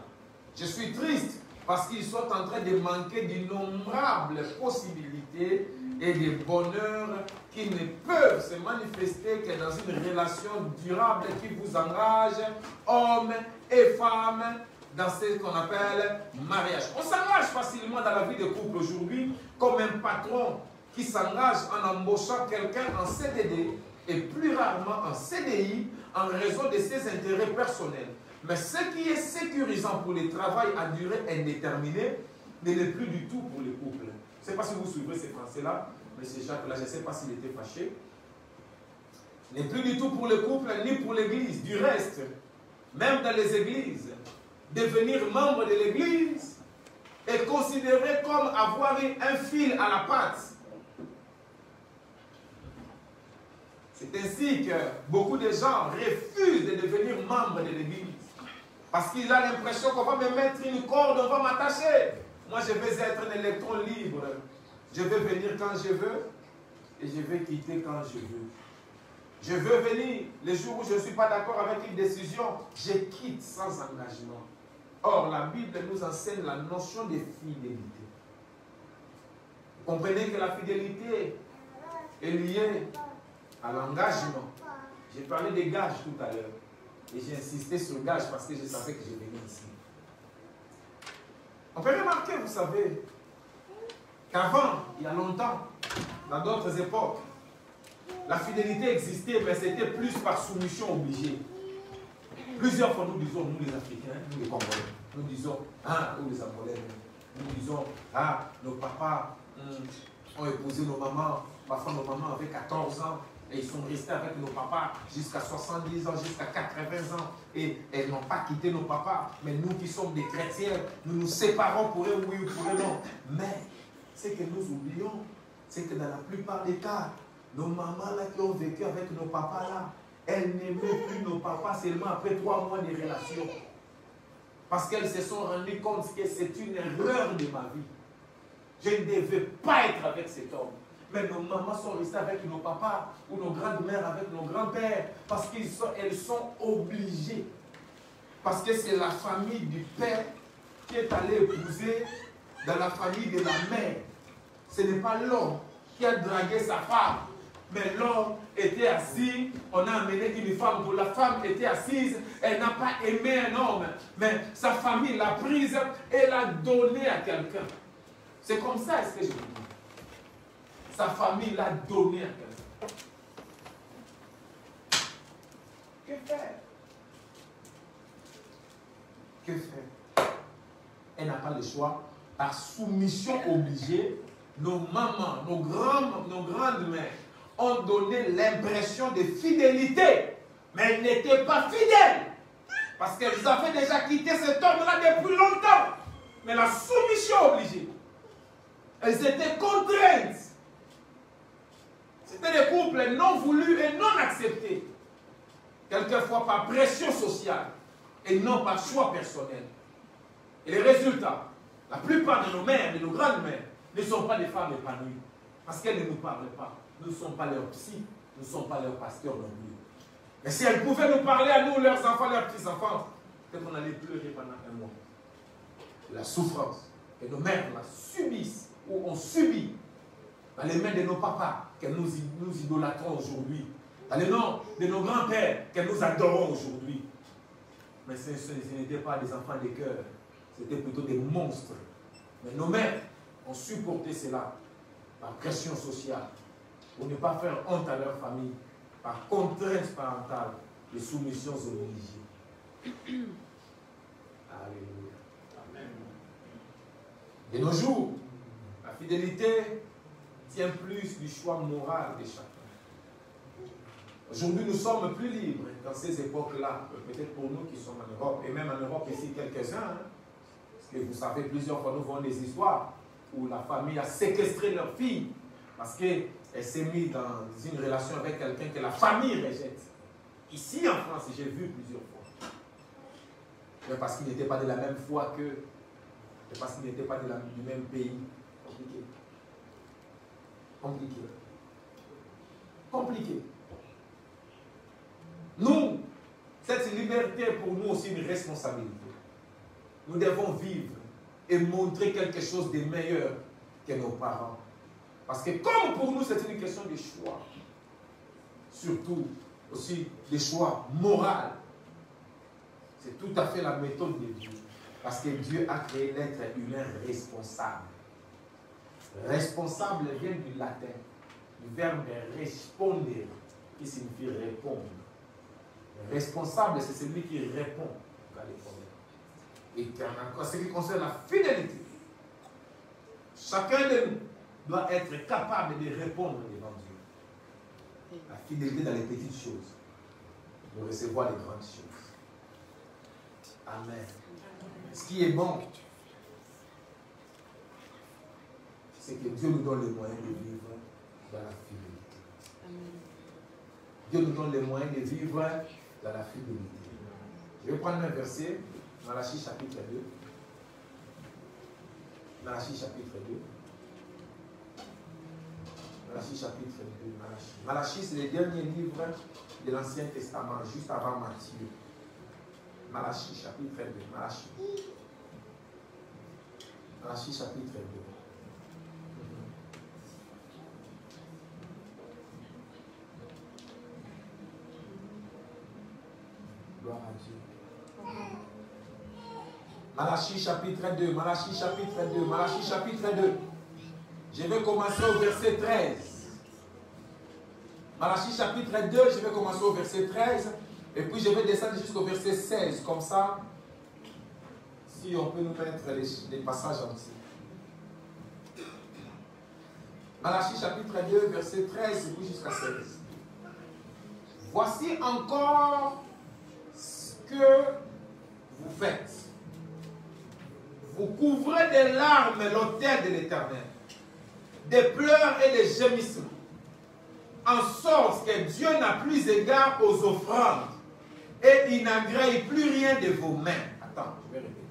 Je suis triste parce qu'ils sont en train de manquer d'innombrables possibilités et de bonheurs qui ne peuvent se manifester que dans une relation durable qui vous engage, hommes et femmes, dans ce qu'on appelle mariage. On s'engage facilement dans la vie de couple aujourd'hui comme un patron qui s'engage en embauchant quelqu'un en CDD et plus rarement en CDI en raison de ses intérêts personnels. Mais ce qui est sécurisant pour le travail à durée indéterminée ne l'est plus du tout pour les couples. Je ne sais pas si vous suivez ces Français-là, M. Jacques-là, je ne sais pas s'il était fâché. N'est plus du tout pour le couple ni pour l'Église. Du reste, même dans les églises, devenir membre de l'église est considéré comme avoir un fil à la patte. C'est ainsi que beaucoup de gens refusent de devenir membre de l'église. Parce qu'ils ont l'impression qu'on va me mettre une corde, on va m'attacher. Moi, je veux être un électron libre. Je veux venir quand je veux et je vais quitter quand je veux. Je veux venir. Les jours où je ne suis pas d'accord avec une décision, je quitte sans engagement. Or, la Bible nous enseigne la notion de fidélité. Vous comprenez que la fidélité est liée à l'engagement. J'ai parlé des gages tout à l'heure. Et j'ai insisté sur le gage parce que je savais que je venais ici. On peut remarquer, vous savez, qu'avant, il y a longtemps, dans d'autres époques, la fidélité existait, mais c'était plus par soumission obligée. Plusieurs fois, nous disons, nous les Africains, nous les Congolais, nous disons, ah, nous les Angolais, nous disons, ah, nos papas ont épousé nos mamans, parfois nos mamans avaient 14 ans, et ils sont restés avec nos papas jusqu'à 70 ans, jusqu'à 80 ans, et elles n'ont pas quitté nos papas. Mais nous qui sommes des chrétiens, nous nous séparons pour eux, oui ou pour eux, non. Mais ce que nous oublions, c'est que dans la plupart des cas, nos mamans là qui ont vécu avec nos papas là, elles n'aimaient plus nos papas seulement après 3 mois de relation. Parce qu'elles se sont rendues compte que c'est une erreur de ma vie. Je ne devais pas être avec cet homme. Mais nos mamans sont restées avec nos papas ou nos grandes-mères avec nos grands-pères parce qu'elles sont obligées. Parce que c'est la famille du père qui est allé épouser dans la famille de la mère. Ce n'est pas l'homme qui a dragué sa femme. Mais l'homme était assis, on a amené une femme pour la femme était assise, elle n'a pas aimé un homme, mais sa famille l'a prise et l'a donnée à quelqu'un. C'est comme ça, est-ce que je vous dis? Sa famille l'a donnée à quelqu'un. Que faire? Que faire? Elle n'a pas le choix. Par soumission obligée, nos mamans, nos grandes-mères ont donné l'impression de fidélité. Mais elles n'étaient pas fidèles. Parce qu'elles avaient déjà quitté cet homme-là depuis longtemps. Mais la soumission obligée. Elles étaient contraintes. C'était des couples non voulus et non acceptés. Quelquefois par pression sociale et non par choix personnel. Et les résultats, la plupart de nos mères, de nos grandes-mères, ne sont pas des femmes épanouies. Parce qu'elles ne nous parlent pas. Nous ne sommes pas leurs psy, nous ne sommes pas leurs pasteurs non plus. Mais si elles pouvaient nous parler à nous, leurs enfants, leurs petits-enfants, peut-être qu'on allait pleurer pendant un mois. La souffrance que nos mères la subissent ou ont subi dans les mains de nos papas que nous idolâtrons aujourd'hui, dans les noms de nos grands-pères que nous adorons aujourd'hui. Mais ce n'étaient pas des enfants de cœur, c'était plutôt des monstres. Mais nos mères ont supporté cela par pression sociale, pour ne pas faire honte à leur famille, par contrainte parentale et soumissions obligées. Alléluia. Amen. De nos jours, la fidélité tient plus du choix moral de chacun. Aujourd'hui, nous sommes plus libres dans ces époques-là, peut-être pour nous qui sommes en Europe, et même en Europe ici quelques-uns, hein, parce que vous savez, plusieurs fois nous voyons des histoires où la famille a séquestré leur fille parce qu'elle s'est mise dans une relation avec quelqu'un que la famille rejette. Ici en France, j'ai vu plusieurs fois. Mais parce qu'ils n'étaient pas de la même foi qu'eux, et parce qu'ils n'étaient pas du même pays. Compliqué. Compliqué. Compliqué. Nous, cette liberté pour nous aussi une responsabilité. Nous devons vivre et montrer quelque chose de meilleur que nos parents. Parce que comme pour nous, c'est une question de choix. Surtout aussi des choix moraux. C'est tout à fait la méthode de Dieu. Parce que Dieu a créé l'être humain responsable. Responsable vient du latin, du verbe respondere, qui signifie répondre. Responsable, c'est celui qui répond à des problèmes. Et en ce qui concerne la fidélité, chacun de nous doit être capable de répondre devant Dieu. La fidélité dans les petites choses, de recevoir les grandes choses. Amen. Ce qui est bon, c'est que Dieu nous donne les moyens de vivre dans la fidélité. Dieu nous donne les moyens de vivre dans la fidélité. Je vais prendre un verset, Malachie chapitre 2. Malachie chapitre 2. Malachie chapitre 2. Malachie, c'est le dernier livre de l'Ancien Testament, juste avant Matthieu. Malachie chapitre 2. Malachie. Malachie chapitre 2. Gloire à Dieu. Malachie chapitre 2, Malachie chapitre 2, Malachie chapitre 2. Je vais commencer au verset 13. Malachie chapitre 2, je vais commencer au verset 13. Et puis je vais descendre jusqu'au verset 16. Comme ça, si on peut nous mettre les passages entiers. Malachie chapitre 2, verset 13, et puis jusqu'à 16. Voici encore ce que vous faites. Vous couvrez de larmes l'autel de l'Éternel, des pleurs et des gémissements, en sorte que Dieu n'a plus égard aux offrandes et il n'agrée plus rien de vos mains. Attends, je vais répéter.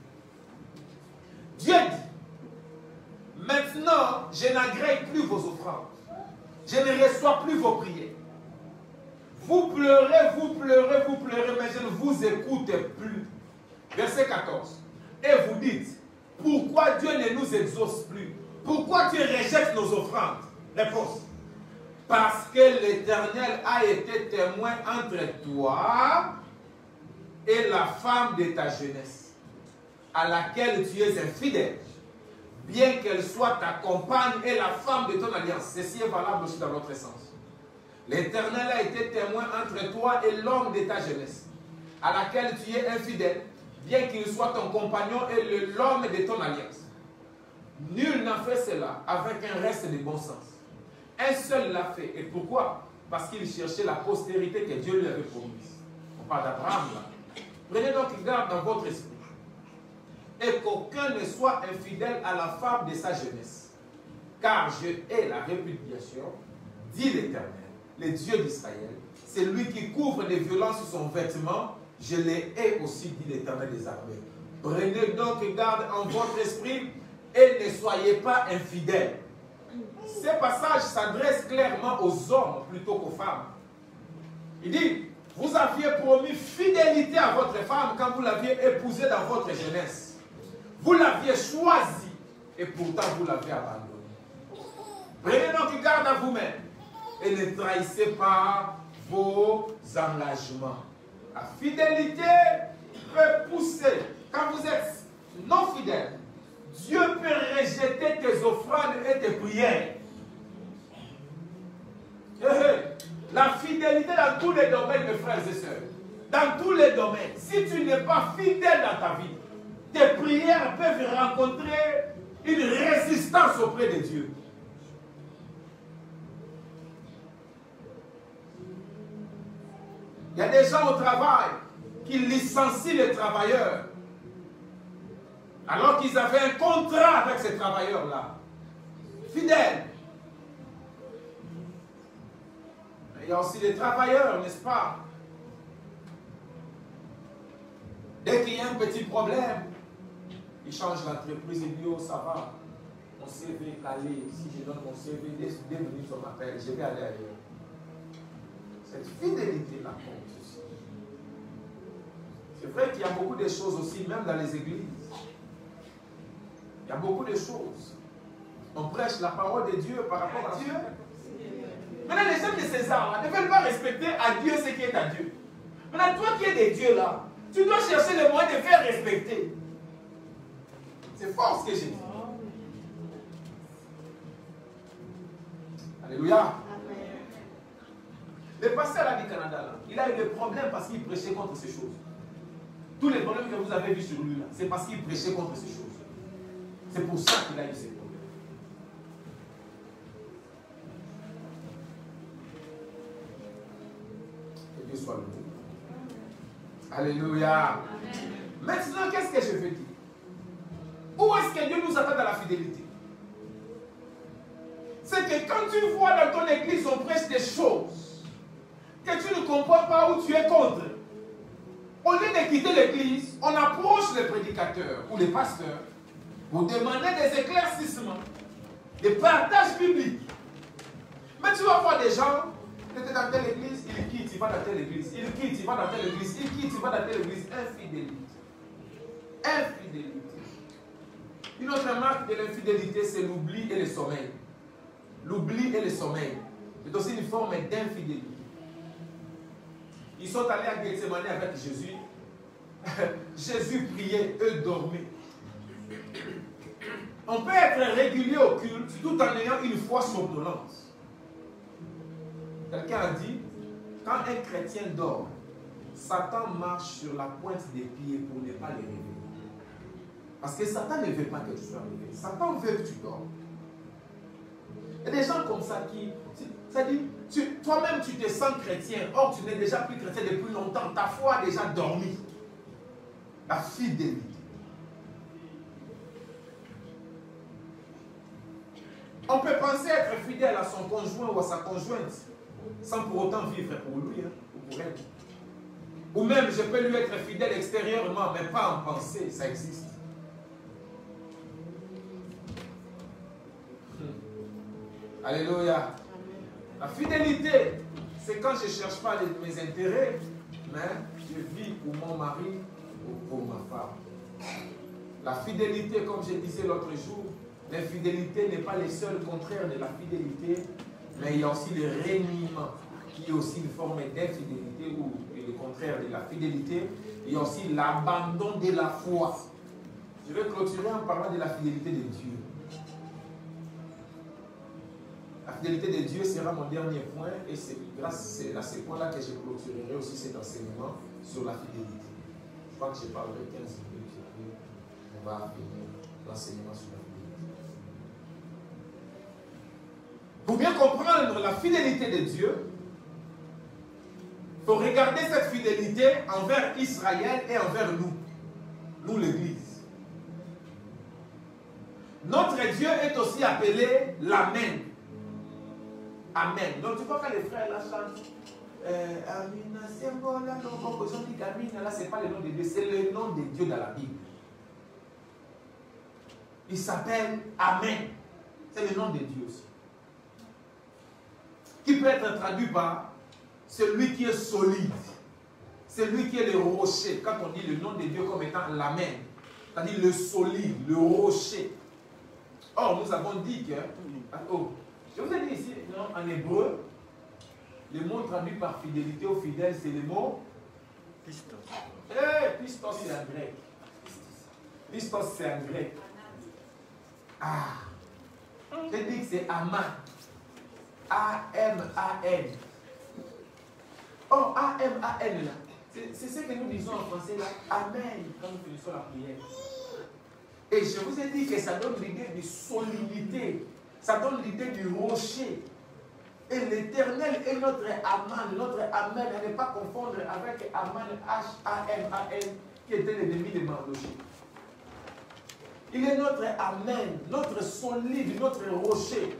Dieu dit, maintenant, je n'agrée plus vos offrandes, je ne reçois plus vos prières. Vous pleurez, vous pleurez, vous pleurez, mais je ne vous écoute plus. Verset 14. Et vous dites, pourquoi Dieu ne nous exauce plus? Pourquoi tu rejettes nos offrandes? Réponse. Parce que l'Éternel a été témoin entre toi et la femme de ta jeunesse, à laquelle tu es infidèle, bien qu'elle soit ta compagne et la femme de ton alliance. Ceci est valable aussi dans l'autre sens. L'Éternel a été témoin entre toi et l'homme de ta jeunesse, à laquelle tu es infidèle, bien qu'il soit ton compagnon et l'homme de ton alliance. Nul n'a fait cela avec un reste de bon sens. Un seul l'a fait. Et pourquoi? Parce qu'il cherchait la postérité que Dieu lui avait promise. On parle d'Abraham là. Prenez donc garde dans votre esprit. Et qu'aucun ne soit infidèle à la femme de sa jeunesse. Car je hais la répudiation, dit l'Éternel, le Dieu d'Israël. C'est lui qui couvre de violence son vêtement. Je les hais aussi, dit l'Éternel des armées. Prenez donc garde en votre esprit et ne soyez pas infidèles. Ces passages s'adressent clairement aux hommes plutôt qu'aux femmes. Il dit, vous aviez promis fidélité à votre femme quand vous l'aviez épousée dans votre jeunesse. Vous l'aviez choisie et pourtant vous l'avez abandonnée. Prenez donc garde à vous-même et ne trahissez pas vos engagements. La fidélité peut pousser. Quand vous êtes non fidèle, Dieu peut rejeter tes offrandes et tes prières. La fidélité dans tous les domaines, mes frères et sœurs. Dans tous les domaines. Si tu n'es pas fidèle dans ta vie, tes prières peuvent rencontrer une résistance auprès de Dieu. Il y a des gens au travail qui licencient les travailleurs alors qu'ils avaient un contrat avec ces travailleurs-là. Fidèles. Il y a aussi des travailleurs, n'est-ce pas? Dès qu'il y a un petit problème, ils changent l'entreprise et disent, oh ça va, mon CV est calé. Si je donne mon CV, dès minutes on m'appelle, je vais aller ailleurs. Cette fidélité-là compte aussi. C'est vrai qu'il y a beaucoup de choses aussi, même dans les églises. Il y a beaucoup de choses. On prêche la parole de Dieu par rapport à Dieu. Maintenant, les gens de César ne veulent pas respecter à Dieu ce qui est à Dieu. Maintenant, toi qui es des dieux là, tu dois chercher le moyen de faire respecter. C'est fort ce que j'ai dit. Alléluia. Le pasteur là du Canada, là, il a eu des problèmes parce qu'il prêchait contre ces choses. Tous les problèmes que vous avez vus sur lui, c'est parce qu'il prêchait contre ces choses. C'est pour ça qu'il a eu ces problèmes. Que Dieu soit loué. Alléluia. Amen. Maintenant, qu'est-ce que je veux dire? Où est-ce que Dieu nous attend dans la fidélité? C'est que quand tu vois dans ton église, on prêche des choses que tu ne comprends pas ou tu es contre, au lieu de quitter l'église, on approche les prédicateurs ou les pasteurs pour demander des éclaircissements, des partages bibliques. Mais tu vas voir des gens, tu étais dans telle église, il quitte, il va dans telle église, il quitte, il va dans telle église, il quitte, il va dans telle église. Infidélité. Infidélité. Une autre marque de l'infidélité, c'est l'oubli et le sommeil. L'oubli et le sommeil. C'est aussi une forme d'infidélité. Ils sont allés à Gethsemane avec Jésus. Jésus priait, eux dormaient. On peut être régulier au culte tout en ayant une foi somnolente. Quelqu'un a dit, quand un chrétien dort, Satan marche sur la pointe des pieds pour ne pas les réveiller. Parce que Satan ne veut pas que tu sois réveillé. Satan veut que tu dors. Il y a des gens comme ça qui... C'est-à-dire, toi-même tu te sens chrétien, or tu n'es déjà plus chrétien depuis longtemps. Ta foi a déjà dormi. La fidélité. On peut penser être fidèle à son conjoint ou à sa conjointe sans pour autant vivre pour lui ou pour elle. Ou même je peux lui être fidèle extérieurement, mais pas en pensée, ça existe. Alléluia. La fidélité, c'est quand je ne cherche pas mes intérêts, mais je vis pour mon mari ou pour ma femme. La fidélité, comme je disais l'autre jour, l'infidélité n'est pas le seul contraire de la fidélité, mais il y a aussi le reniement, qui est aussi une forme d'infidélité ou le contraire de la fidélité. Il y a aussi l'abandon de la foi. Je vais clôturer en parlant de la fidélité de Dieu. La fidélité de Dieu sera mon dernier point et c'est grâce à ce point-là que je clôturerai aussi cet enseignement sur la fidélité. Je crois que je parlerai 15 minutes et puis on va finir l'enseignement sur la fidélité. Pour bien comprendre la fidélité de Dieu, il faut regarder cette fidélité envers Israël et envers nous l'Église. Notre Dieu est aussi appelé l'Amen. Amen. Donc tu vois quand les frères là chantent Amina, c'est bon là, là, c'est pas le nom de Dieu, c'est le nom de Dieu dans la Bible. Il s'appelle Amen. C'est le nom de Dieu aussi. Qui peut être traduit par celui qui est solide, celui qui est le rocher. Quand on dit le nom de Dieu comme étant l'Amen, c'est-à-dire le solide, le rocher. Or, nous avons dit que... Oh, je vous ai dit ici, non, en hébreu, le mot traduit par fidélité ou fidèle, c'est le mot pistos. Pistos, c'est en grec. Pistos, c'est en grec. Ah, je dis que c'est Aman. A-M-A-N. Oh, A-M-A-N là. C'est ce que nous disons en français là. Amen, quand nous finissons la prière. Et je vous ai dit que ça donne l'idée de solidité. Ça donne l'idée du rocher. Et l'Éternel est notre Aman. Notre Amen, à ne pas confondre avec Aman, H-A-M-A-N, qui était l'ennemi de Mardochée. Il est notre Amen, notre solide, notre rocher.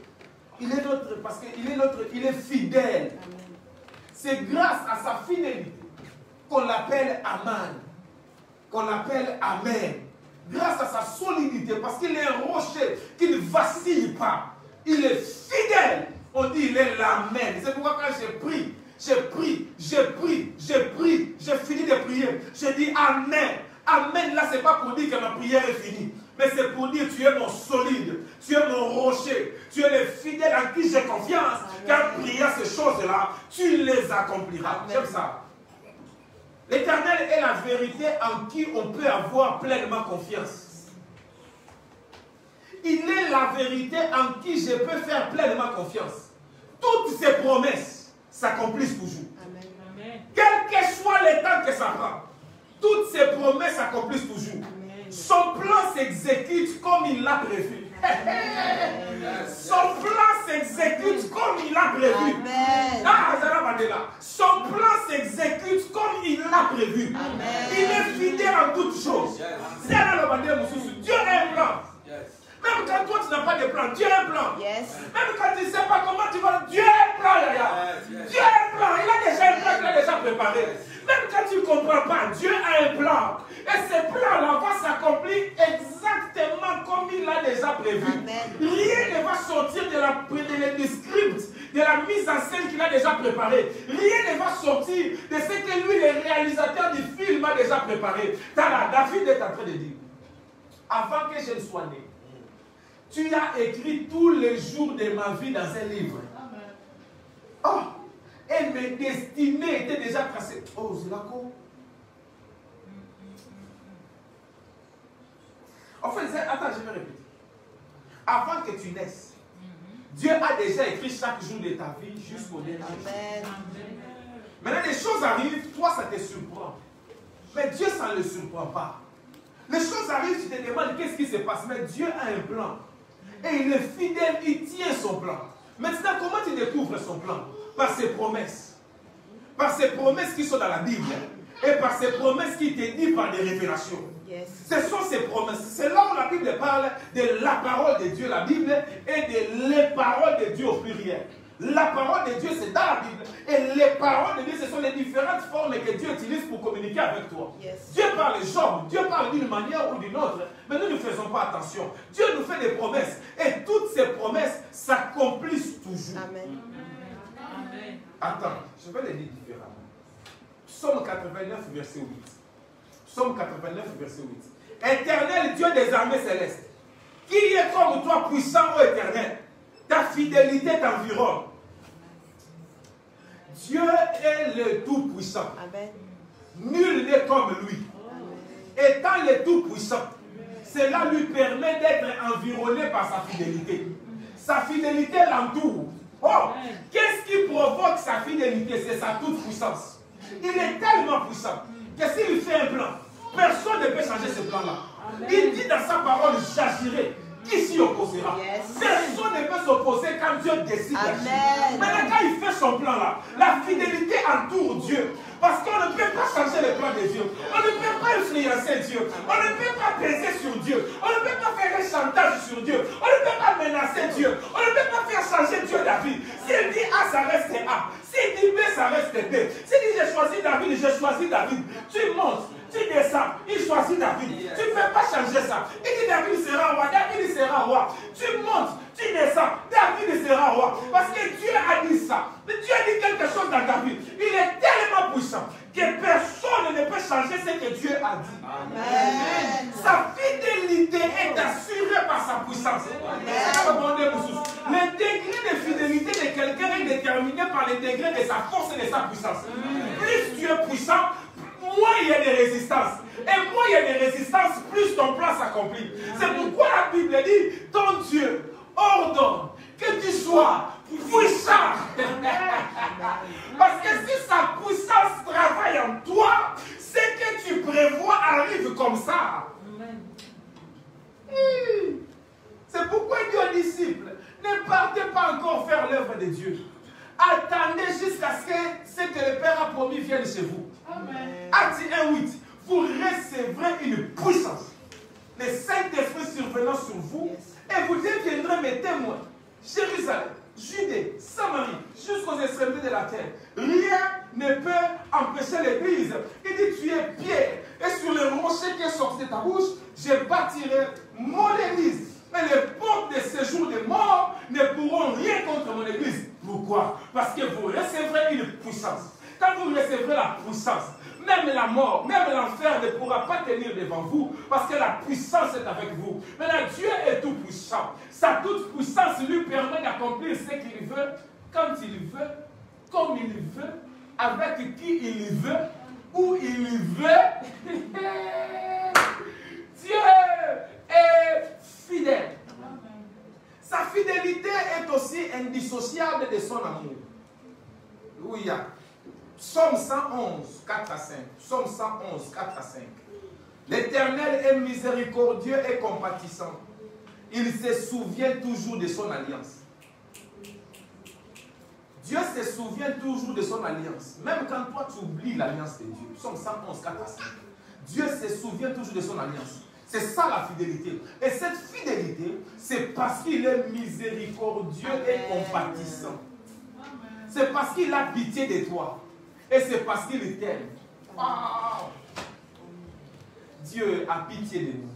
Il est notre, parce qu'il est notre, il est fidèle. C'est grâce à sa fidélité qu'on l'appelle Aman, qu'on l'appelle Amen. Grâce à sa solidité, parce qu'il est un rocher qui ne vacille pas. Il est fidèle. On dit il est l'Amen. C'est pourquoi quand j'ai fini de prier, j'ai dit Amen. Amen, là, c'est pas pour dire que ma prière est finie. Mais c'est pour dire tu es mon solide, tu es mon rocher, tu es le fidèle en qui j'ai confiance. Quand prier ces choses-là, tu les accompliras. J'aime ça. L'Éternel est la vérité en qui on peut avoir pleinement confiance. Il est la vérité en qui je peux faire pleinement confiance. Toutes ses promesses s'accomplissent toujours. Amen. Quel que soit le temps que ça prend, toutes ses promesses s'accomplissent toujours. Amen. Son plan s'exécute comme il l'a prévu. Son plan s'exécute comme il l'a prévu. Son plan s'exécute comme il l'a prévu. Amen. Il est fidèle en toutes choses. Dieu a un plan. Même quand toi tu n'as pas de plan, Dieu a un plan. Même quand tu ne sais pas comment tu vas, Dieu a un plan. Dieu a un plan. Il a déjà un plan qu'il a déjà préparé. Même quand tu ne comprends pas, Dieu a un plan. Et ce plan-là va s'accomplir exactement comme il l'a déjà prévu. Rien ne va sortir du script, de la mise en scène qu'il a déjà préparé. Rien ne va sortir de ce que lui, le réalisateur du film, a déjà préparé. David est en train de dire, avant que je ne sois né, tu as écrit tous les jours de ma vie dans un livre. Oh, et mes destinées étaient déjà tracées. Oh, c'est la cour. En fait, attends, je vais répéter. Avant que tu naisses, Dieu a déjà écrit chaque jour de ta vie jusqu'au dernier jour. Maintenant, les choses arrivent, toi, ça te surprend. Mais Dieu, ça ne le surprend pas. Les choses arrivent, tu te demandes qu'est-ce qui se passe. Mais Dieu a un plan. Et il est fidèle, il tient son plan. Maintenant, comment tu découvres son plan? Par ses promesses. Par ses promesses qui sont dans la Bible. Et par ses promesses qui te disent par des révélations. Ce sont ces promesses. C'est là où la Bible parle de la parole de Dieu, la Bible, et de les paroles de Dieu au pluriel. La parole de Dieu, c'est dans la Bible. Et les paroles de Dieu, ce sont les différentes formes que Dieu utilise pour communiquer avec toi. Dieu parle Job, Dieu parle d'une manière ou d'une autre, mais nous ne faisons pas attention. Dieu nous fait des promesses. Et toutes ces promesses s'accomplissent toujours. Amen. Attends, je vais les dire différemment. Psaume 89, verset 8. Psaume 89, verset 8. Éternel Dieu des armées célestes, qui est comme toi puissant, ô Éternel, ta fidélité t'environne. Dieu est le Tout-Puissant. Nul n'est comme lui. Amen. Étant le Tout-Puissant, cela lui permet d'être environné par sa fidélité. Sa fidélité l'entoure. Oh, qu'est-ce qui provoque sa fidélité? C'est sa toute-puissance. Il est tellement puissant que s'il fait un plan, personne ne peut changer ce plan-là. Il dit dans sa parole, j'agirai. Qui s'y opposera? Personne ne peut s'opposer quand Dieu décide d'agir. Maintenant, quand il fait son plan là, la fidélité entoure Dieu. Parce qu'on ne peut pas changer le plan de Dieu. On ne peut pas influencer Dieu. On ne peut pas peser sur Dieu. On ne peut pas faire un chantage sur Dieu. On ne peut pas menacer Dieu. On ne peut pas faire changer Dieu David. S'il dit A, ça reste A. S'il dit B, ça reste B. S'il dit j'ai choisi David, j'ai choisi David. Tu montes. Tu descends, il choisit David. Tu ne peux pas changer ça. Il dit David sera roi, David sera roi. Tu montes, tu descends, David sera roi. Parce que Dieu a dit ça. Dieu a dit quelque chose dans David. Il est tellement puissant que personne ne peut changer ce que Dieu a dit. Amen. Sa fidélité est assurée par sa puissance. Le degré de fidélité de quelqu'un est déterminé par le degré de sa force et de sa puissance. Plus tu es puissant, moins il y a des résistances. Et moins il y a des résistances, plus ton plan s'accomplit. C'est pourquoi la Bible dit, ton Dieu ordonne que tu sois puissant. Parce que si sa puissance travaille en toi, ce que tu prévois arrive comme ça. C'est pourquoi il dit aux disciples, ne partez pas encore faire l'œuvre de Dieu. Attendez jusqu'à ce que le Père a promis vienne chez vous. Acte 1:8. Vous recevrez une puissance. Le Saint-Esprit survenant sur vous, et vous deviendrez mes témoins. Jérusalem, Judée, Samarie, jusqu'aux extrémités de la terre. Rien ne peut empêcher l'Église. Il dit, tu es Pierre, et sur le rocher qui est sorti de ta bouche, je bâtirai mon Église. Mais les portes de séjour des morts ne pourront rien contre mon Église. Pourquoi? Parce que vous recevrez une puissance. Quand vous recevrez la puissance, même la mort, même l'enfer ne pourra pas tenir devant vous, parce que la puissance est avec vous. Maintenant, Dieu est tout puissant. Sa toute puissance lui permet d'accomplir ce qu'il veut, quand il veut, comme il veut, avec qui il veut, où il veut. Dieu est fidèle. Sa fidélité est aussi indissociable de son amour. Oui, Psaume 111, 4 à 5. Psaume 111, 4 à 5. L'Éternel est miséricordieux et compatissant. Il se souvient toujours de son alliance. Dieu se souvient toujours de son alliance. Même quand toi tu oublies l'alliance de Dieu. Psaume 111, 4 à 5. Dieu se souvient toujours de son alliance. C'est ça la fidélité. Et cette fidélité, c'est parce qu'il est miséricordieux et compatissant. C'est parce qu'il a pitié de toi. Et c'est parce qu'il t'aime. Wow. Dieu a pitié de nous.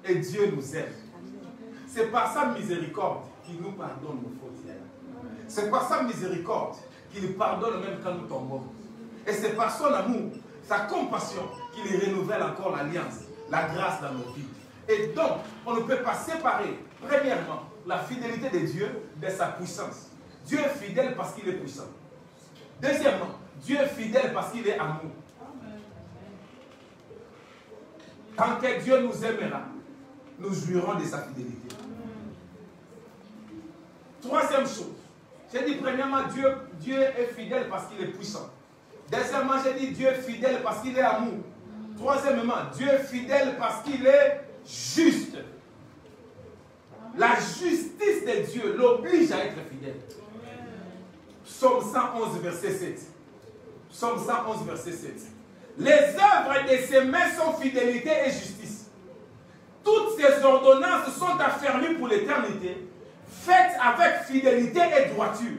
Et Dieu nous aime. C'est par sa miséricorde qu'il nous pardonne nos fautes. C'est par sa miséricorde qu'il nous pardonne même quand nous tombons. Et c'est par son amour, sa compassion, qu'il renouvelle encore l'alliance, la grâce dans nos vies. Et donc, on ne peut pas séparer, premièrement, la fidélité de Dieu de sa puissance. Dieu est fidèle parce qu'il est puissant. Deuxièmement, Dieu est fidèle parce qu'il est amour. Tant que Dieu nous aimera, nous jouirons de sa fidélité. Troisième chose, j'ai dit premièrement, Dieu est fidèle parce qu'il est puissant. Deuxièmement, j'ai dit Dieu est fidèle parce qu'il est amour. Troisièmement, Dieu est fidèle parce qu'il est juste. La justice de Dieu l'oblige à être fidèle. Psaume 111, verset 7. Psaume 111, verset 7. Les œuvres de ses mains sont fidélité et justice. Toutes ses ordonnances sont affermies pour l'éternité, faites avec fidélité et droiture.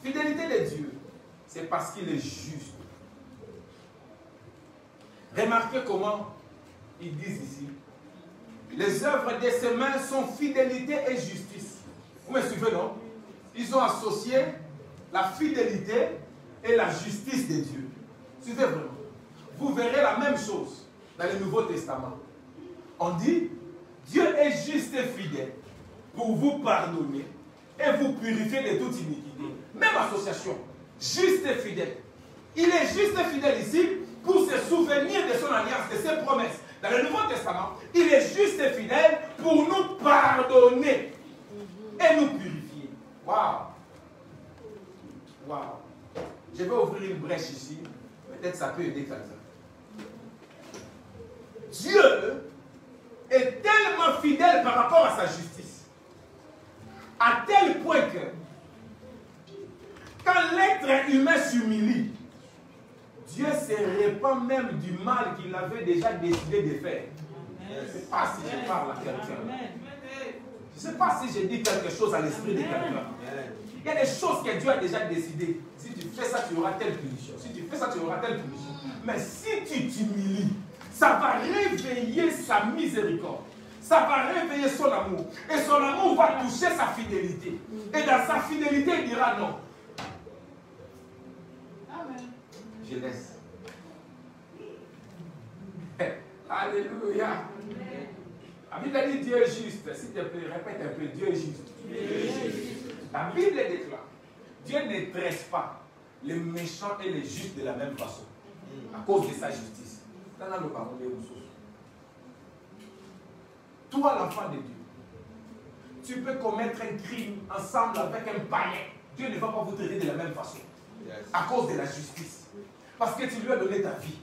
La fidélité de Dieu, c'est parce qu'il est juste. Remarquez comment ils disent ici. Les œuvres de ses mains sont fidélité et justice. Vous me suivez, non? Ils ont associé la fidélité et la justice de Dieu. Suivez vraiment. Vous verrez la même chose dans le Nouveau Testament. On dit, Dieu est juste et fidèle pour vous pardonner et vous purifier de toute iniquité. Même association, juste et fidèle. Il est juste et fidèle ici pour se souvenir de son alliance, de ses promesses. Dans le Nouveau Testament, il est juste et fidèle pour nous pardonner et nous purifier. Waouh! Waouh! Je vais ouvrir une brèche ici. Peut-être ça peut aider quelqu'un. Dieu est tellement fidèle par rapport à sa justice, à tel point que quand l'être humain s'humilie, Dieu se répand même du mal qu'il avait déjà décidé de faire. Je ne sais pas si je parle à quelqu'un. Je ne sais pas si je dis quelque chose à l'esprit de quelqu'un. Il y a des choses que Dieu a déjà décidées. Si tu fais ça, tu auras telle punition. Si tu fais ça, tu auras telle punition. Mais si tu t'humilies, ça va réveiller sa miséricorde. Ça va réveiller son amour. Et son amour va toucher sa fidélité. Et dans sa fidélité, il dira non. Je laisse. Alléluia. La Bible dit Dieu est juste. S'il te plaît, répète un peu. Dieu est juste. Dieu est juste. La Bible déclare, Dieu ne traite pas les méchants et les justes de la même façon. À cause de sa justice. Toi, l'enfant de Dieu, tu peux commettre un crime ensemble avec un païen. Dieu ne va pas vous traiter de la même façon. À cause de la justice. Parce que tu lui as donné ta vie.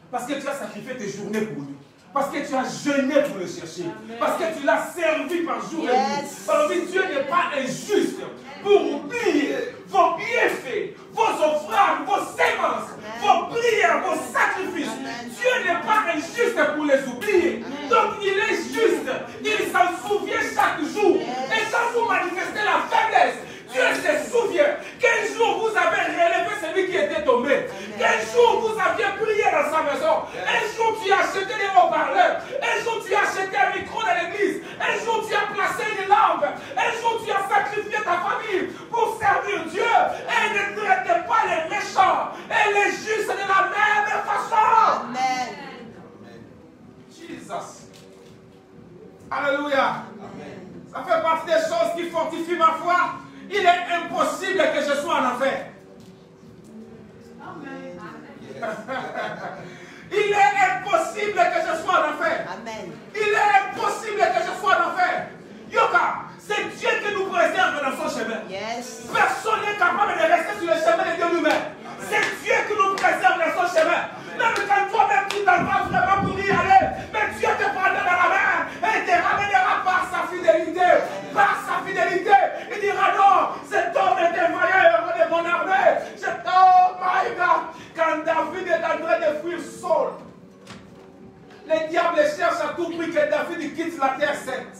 Parce que tu as sacrifié tes journées pour lui. Parce que tu as jeûné pour le chercher. Amen. Parce que tu l'as servi par jour et nuit. Alors Dieu n'est pas injuste pour oublier vos bienfaits, vos offrandes, vos sémences, vos prières, vos sacrifices. Amen. Dieu n'est pas injuste pour les oublier. Amen. Donc il est juste. Il s'en souvient chaque jour. Amen. Et quand vous manifestez la faiblesse, Dieu se souvient quel jour vous avez relevé celui qui était tombé. Quel jour vous aviez prié dans sa maison. Un jour tu as acheté des haut-parleurs. Un jour tu as acheté un micro dans l'église. Un jour tu as placé une lampe. Un jour tu as sacrifié ta famille pour servir Dieu. Et ne traitez pas les méchants et les justes de la même façon. Amen. Jesus. Alléluia. Ça fait partie des choses qui fortifient ma foi. Il est impossible que je sois en enfer. Amen. Il est impossible que je sois en enfer. Amen. Il est impossible que je sois en enfer. Yoka, c'est Dieu qui nous préserve dans son chemin. Yes. Personne n'est capable de rester sur le chemin de Dieu lui-même. C'est Dieu qui nous préserve dans son chemin. Même quand toi-même tu t'en vas vraiment pour y aller, mais Dieu te prendra dans la main et te ramènera par sa fidélité. Par sa fidélité. Il dira non, cet homme est un vaillant fallu que David quitte la terre sainte.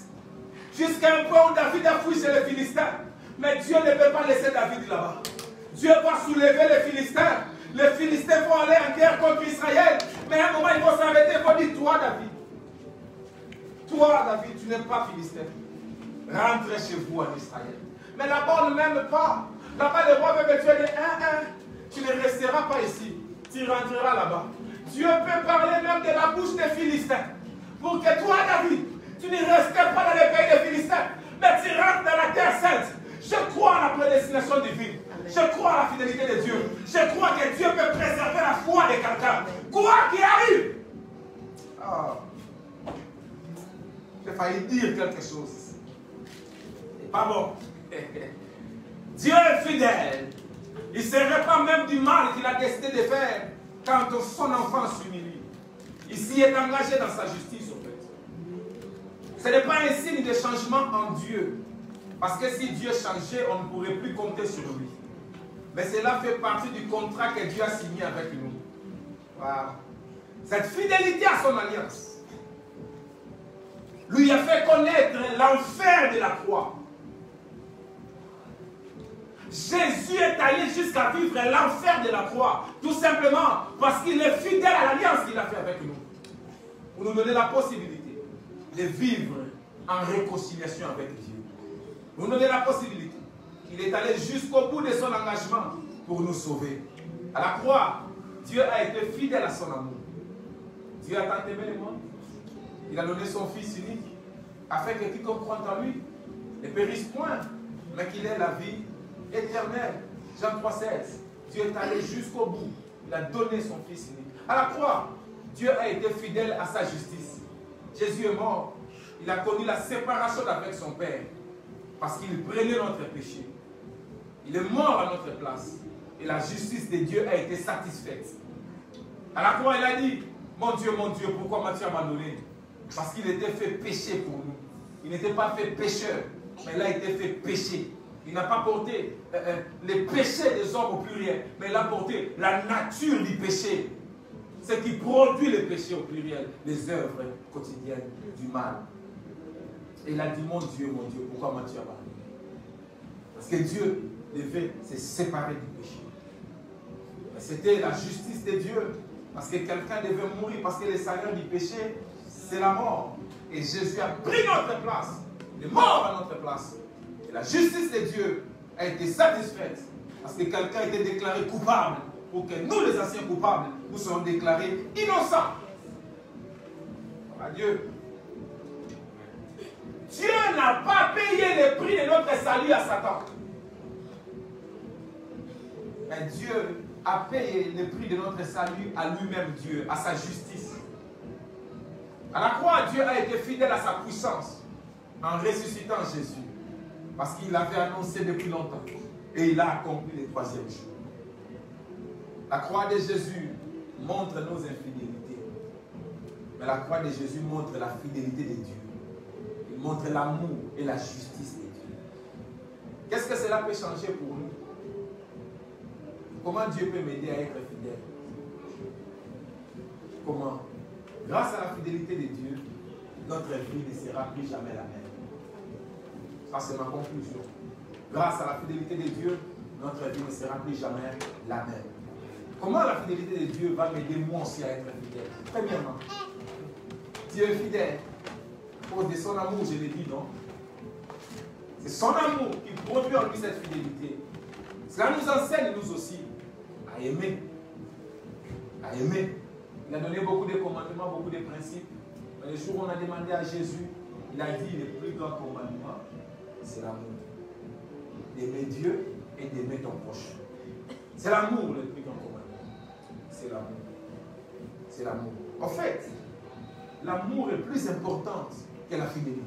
Jusqu'à un point où David a fui chez les Philistins. Mais Dieu ne peut pas laisser David là-bas. Dieu va soulever les Philistins. Les Philistins vont aller en guerre contre Israël. Mais à un moment, ils vont s'arrêter. Ils vont dire, toi David, tu n'es pas Philistin. Rentrez chez vous en Israël. Mais là-bas, on ne m'aime pas. Là-bas, le roi veut me tuer. Tu ne resteras pas ici. Tu rentreras là-bas. Dieu peut parler même de la bouche des Philistins. Pour que toi, David, tu ne restes pas dans le pays des Philistins. Mais tu rentres dans la terre sainte. Je crois à la prédestination divine. Je crois à la fidélité de Dieu. Je crois que Dieu peut préserver la foi de quelqu'un. Quoi qu'il arrive. J'ai failli dire quelque chose. C'est pas bon. Dieu est fidèle. Il ne serait pas même du mal qu'il a décidé de faire quand son enfant s'humilie. Il s'y est engagé dans sa justice, en fait. Ce n'est pas un signe de changement en Dieu. Parce que si Dieu changeait, on ne pourrait plus compter sur lui. Mais cela fait partie du contrat que Dieu a signé avec nous. Wow. Cette fidélité à son alliance lui a fait connaître l'enfer de la croix. Jésus est allé jusqu'à vivre l'enfer de la croix, tout simplement parce qu'il est fidèle à l'alliance qu'il a fait avec nous. Pour nous donner la possibilité de vivre en réconciliation avec Dieu. Pour nous donner la possibilité qu'il est allé jusqu'au bout de son engagement pour nous sauver. À la croix, Dieu a été fidèle à son amour. Dieu a tant aimé le monde. Il a donné son Fils unique, afin que quiconque croit en lui ne périsse point, mais qu'il ait la vie éternelle. Jean 3,16. Dieu est allé jusqu'au bout. Il a donné son Fils unique. À la croix, Dieu a été fidèle à sa justice. Jésus est mort. Il a connu la séparation avec son Père, parce qu'il prenait notre péché. Il est mort à notre place. Et la justice de Dieu a été satisfaite. À la croix, il a dit, mon Dieu, pourquoi m'as-tu abandonné? Parce qu'il était fait péché pour nous. Il n'était pas fait pécheur, mais il a été fait péché. Il n'a pas porté les péchés des hommes au pluriel, mais il a porté la nature du péché. Ce qui produit le péché au pluriel, les œuvres quotidiennes du mal. Et il a dit, mon Dieu, pourquoi m'as-tu abandonné? Parce que Dieu devait se séparer du péché. C'était la justice de Dieu. Parce que quelqu'un devait mourir, parce que le salaire du péché, c'est la mort. Et Jésus a pris notre place. Il est mort à notre place. Et la justice de Dieu a été satisfaite. Parce que quelqu'un a été déclaré coupable. Pour que nous, les anciens coupables, nous soyons déclarés innocents. Adieu. Dieu n'a pas payé le prix de notre salut à Satan. Mais Dieu a payé le prix de notre salut à lui-même, Dieu, à sa justice. À la croix, Dieu a été fidèle à sa puissance en ressuscitant Jésus. Parce qu'il l'avait annoncé depuis longtemps. Et il a accompli le 3e jour. La croix de Jésus montre nos infidélités. Mais la croix de Jésus montre la fidélité de Dieu. Il montre l'amour et la justice de Dieu. Qu'est-ce que cela peut changer pour nous? Comment Dieu peut m'aider à être fidèle? Comment? Grâce à la fidélité de Dieu, notre vie ne sera plus jamais la même. Ça, c'est ma conclusion. Grâce à la fidélité de Dieu, notre vie ne sera plus jamais la même. Comment la fidélité de Dieu va m'aider moi aussi à être fidèle? Premièrement, Dieu est fidèle. À cause de son amour, je l'ai dit, non? C'est son amour qui produit en lui cette fidélité. Cela nous enseigne, nous aussi, à aimer. À aimer. Il a donné beaucoup de commandements, beaucoup de principes. Mais le jour où on a demandé à Jésus, il a dit le plus grand commandement, c'est l'amour. D'aimer Dieu et d'aimer ton prochain. C'est l'amour le plus grand commandement. C'est l'amour. C'est l'amour. En fait, l'amour est plus important que la fidélité.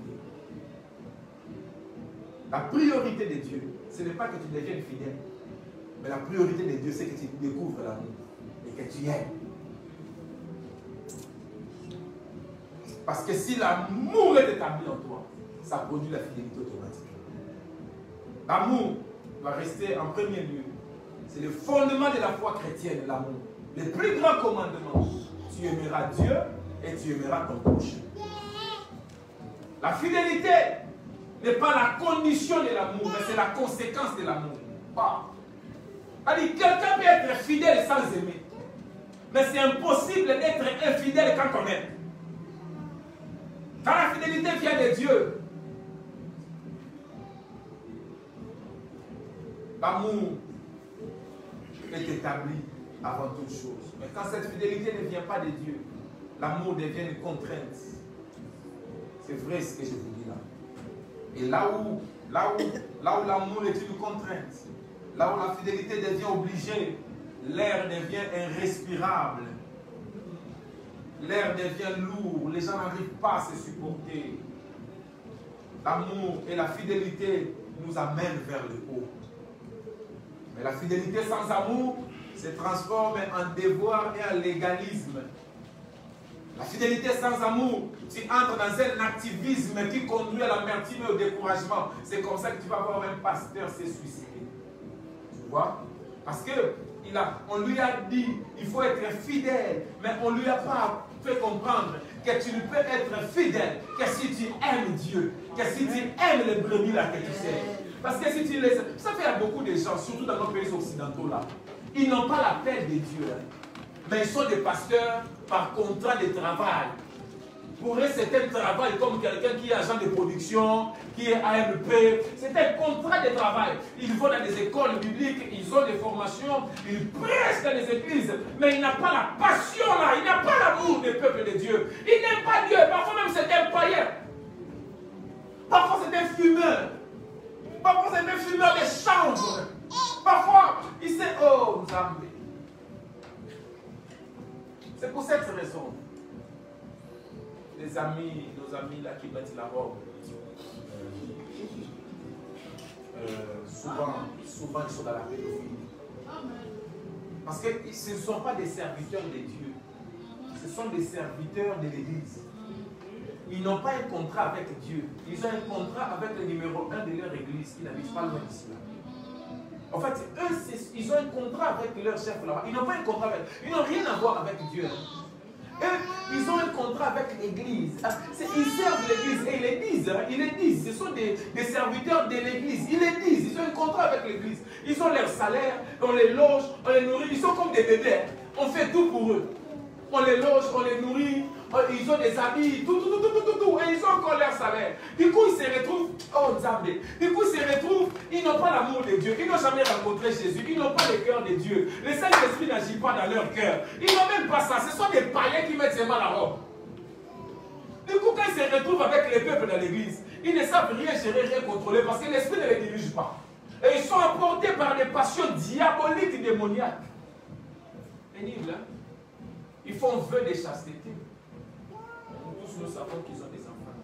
La priorité de Dieu, ce n'est pas que tu deviennes fidèle. Mais la priorité de Dieu, c'est que tu découvres l'amour et que tu aimes. Parce que si l'amour est établi en toi, ça produit la fidélité automatique. L'amour doit rester en premier lieu. C'est le fondement de la foi chrétienne, l'amour. Le plus grand commandement, tu aimeras Dieu et tu aimeras ton prochain. La fidélité n'est pas la condition de l'amour, mais c'est la conséquence de l'amour. Quelqu'un peut être fidèle sans aimer. Mais c'est impossible d'être infidèle quand on aime. Quand la fidélité vient de Dieu, l'amour est établi avant toute chose. Mais quand cette fidélité ne vient pas de Dieu, l'amour devient une contrainte. C'est vrai ce que je vous dis là. Et là où l'amour est une contrainte, là où la fidélité devient obligée, l'air devient irrespirable. L'air devient lourd, les gens n'arrivent pas à se supporter. L'amour et la fidélité nous amènent vers le haut. Mais la fidélité sans amour se transforme en devoir et en légalisme. La fidélité sans amour, tu entres dans un activisme qui conduit à l'amertume et au découragement. C'est comme ça que tu vas voir un pasteur se suicider. Tu vois? Parce qu'on lui a dit, il faut être fidèle, mais on ne lui a pas fait comprendre que tu ne peux être fidèle que si tu aimes Dieu, que si tu aimes les brebis là que tu sais. Parce que si tu les... Ça fait à beaucoup de gens, surtout dans nos pays occidentaux là, ils n'ont pas l'appel de Dieu, mais ils sont des pasteurs par contrat de travail. Pour eux, c'est un travail comme quelqu'un qui est agent de production, qui est AMP. C'est un contrat de travail. Ils vont dans des écoles bibliques, ils ont des formations, ils prêchent dans les églises, mais il n'a pas la passion là, il n'a pas l'amour des peuples de Dieu. Il n'aime pas Dieu, parfois même c'est un païen. Parfois c'est un fumeur. Parfois c'est un fumeur de chanvre. Parfois, il sait, oh, Zambé. C'est pour cette raison. Les amis, nos amis là qui mettent la robe, souvent ils sont dans la pédophilie. Parce que ce ne sont pas des serviteurs de Dieu, ce sont des serviteurs de l'Église. Ils n'ont pas un contrat avec Dieu, ils ont un contrat avec le numéro 1 de leur Église qui n'habite pas loin d'ici là. En fait, eux, ils ont un contrat avec leur chef là-bas. Ils n'ont pas un contrat avec... Ils n'ont rien à voir avec Dieu. Eux, ils ont un contrat avec l'Église. Ils servent l'Église et ils le disent. Ce sont des serviteurs de l'Église. Ils le disent. Ils ont un contrat avec l'Église. Ils ont leur salaire, on les loge, on les nourrit. Ils sont comme des bébés. On fait tout pour eux. On les loge, on les nourrit. Ils ont des habits, tout. Et ils ont encore leur salaire. Du coup, ils se retrouvent, oh Zambé. Du coup, ils se retrouvent, ils n'ont pas l'amour de Dieu. Ils n'ont jamais rencontré Jésus. Ils n'ont pas le cœur de Dieu. Le Saint-Esprit n'agit pas dans leur cœur. Ils n'ont même pas ça. Ce sont des païens qui mettent seulement la robe. Du coup, quand ils se retrouvent avec les peuples dans l'église, ils ne savent rien gérer, rien contrôler parce que l'Esprit ne les dirige pas. Et ils sont emportés par des passions diaboliques, démoniaques. Pénible, hein? Ils font vœu de chasteté. Nous savons qu'ils ont des enfants.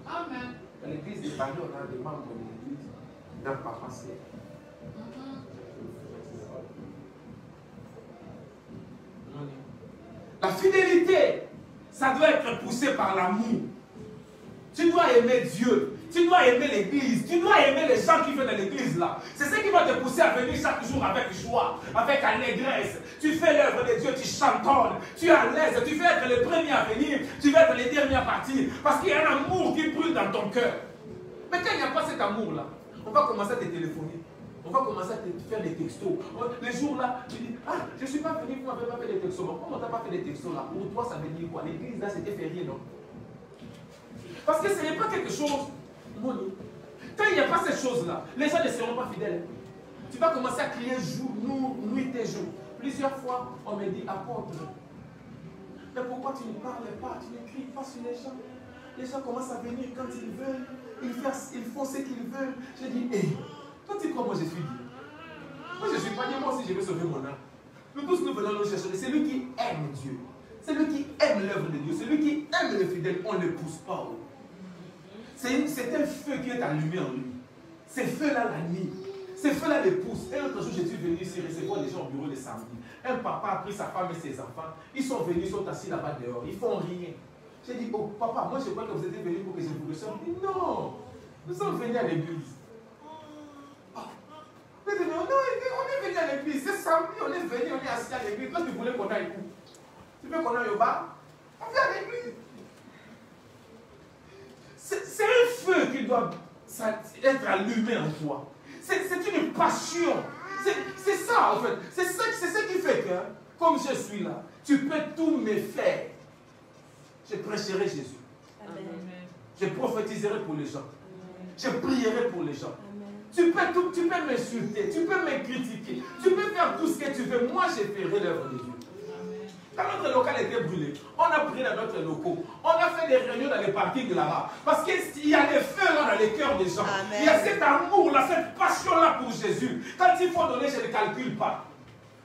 Amen. Dans l'église des Paris, on a des membres de l'église. Leur papa, c'est. La fidélité, ça doit être poussé par l'amour. Tu dois aimer Dieu. Tu dois aimer l'église. Tu dois aimer les gens qui viennent dans l'église là. C'est ce qui va te pousser à venir chaque jour avec joie, avec allégresse. Tu fais l'œuvre de Dieu, tu chantonnes, tu es à l'aise, tu veux être le premier à venir, tu veux être le dernier à partir. Parce qu'il y a un amour qui brûle dans ton cœur. Mais quand il n'y a pas cet amour là, on va commencer à te téléphoner. On va commencer à te faire des textos. Les jours là, tu dis, ah, je ne suis pas venu, vous ne m'avez pas fait des textos. Comment on t'a pas fait des textos là? Pour toi, ça veut dire quoi? L'église là, c'était férié, non? Parce que ce n'est pas quelque chose. Quand il n'y a pas cette chose-là, les gens ne seront pas fidèles. Tu vas commencer à crier jour, nuit et jour. Plusieurs fois, on me dit, apôtre, mais pourquoi tu ne parles pas, tu ne cries pas sur les gens? Les gens commencent à venir quand ils veulent, ils font ce qu'ils veulent. Je dis, hé, toi tu crois moi je suis Dieu? Moi je ne suis pas Dieu, moi aussi je vais sauver mon âme. Nous tous nous venons nous chercher. C'est lui qui aime Dieu. C'est lui qui aime l'œuvre de Dieu. C'est lui qui aime le fidèle. On ne le pousse pas. C'est un feu qui est allumé en lui. Ce feu-là l'anime. Ce feu-là le pousse. Et l'autre jour, je suis venu ici recevoir des gens au bureau le samedi. Un papa a pris sa femme et ses enfants. Ils sont venus, ils sont assis là-bas dehors. Ils font rien. J'ai dit, oh papa, moi je crois que vous êtes venus pour que je vous reçoive. Il dit, non, nous sommes venus à l'église. Oh. Non, on est venu à l'église. C'est samedi, on est venu, on est assis à l'église. Toi, tu voulais qu'on aille où? Tu veux qu'on aille au bar? On vient à l'église. C'est un feu qui doit être allumé en toi. C'est une passion. C'est ça, en fait. C'est ça qui fait que, comme je suis là, tu peux tout me faire. Je prêcherai Jésus. Amen. Je prophétiserai pour les gens. Amen. Je prierai pour les gens. Tu peux m'insulter, tu peux me critiquer, tu peux faire tout ce que tu veux. Moi, je ferai l'œuvre de Dieu. Quand notre local était brûlé, on a pris dans notre locaux, on a fait des réunions dans les parkings là-bas. Parce qu'il y a des feux là dans les cœurs des gens. Amen. Il y a cet amour-là, cette passion-là pour Jésus. Quand il faut donner, je ne calcule pas.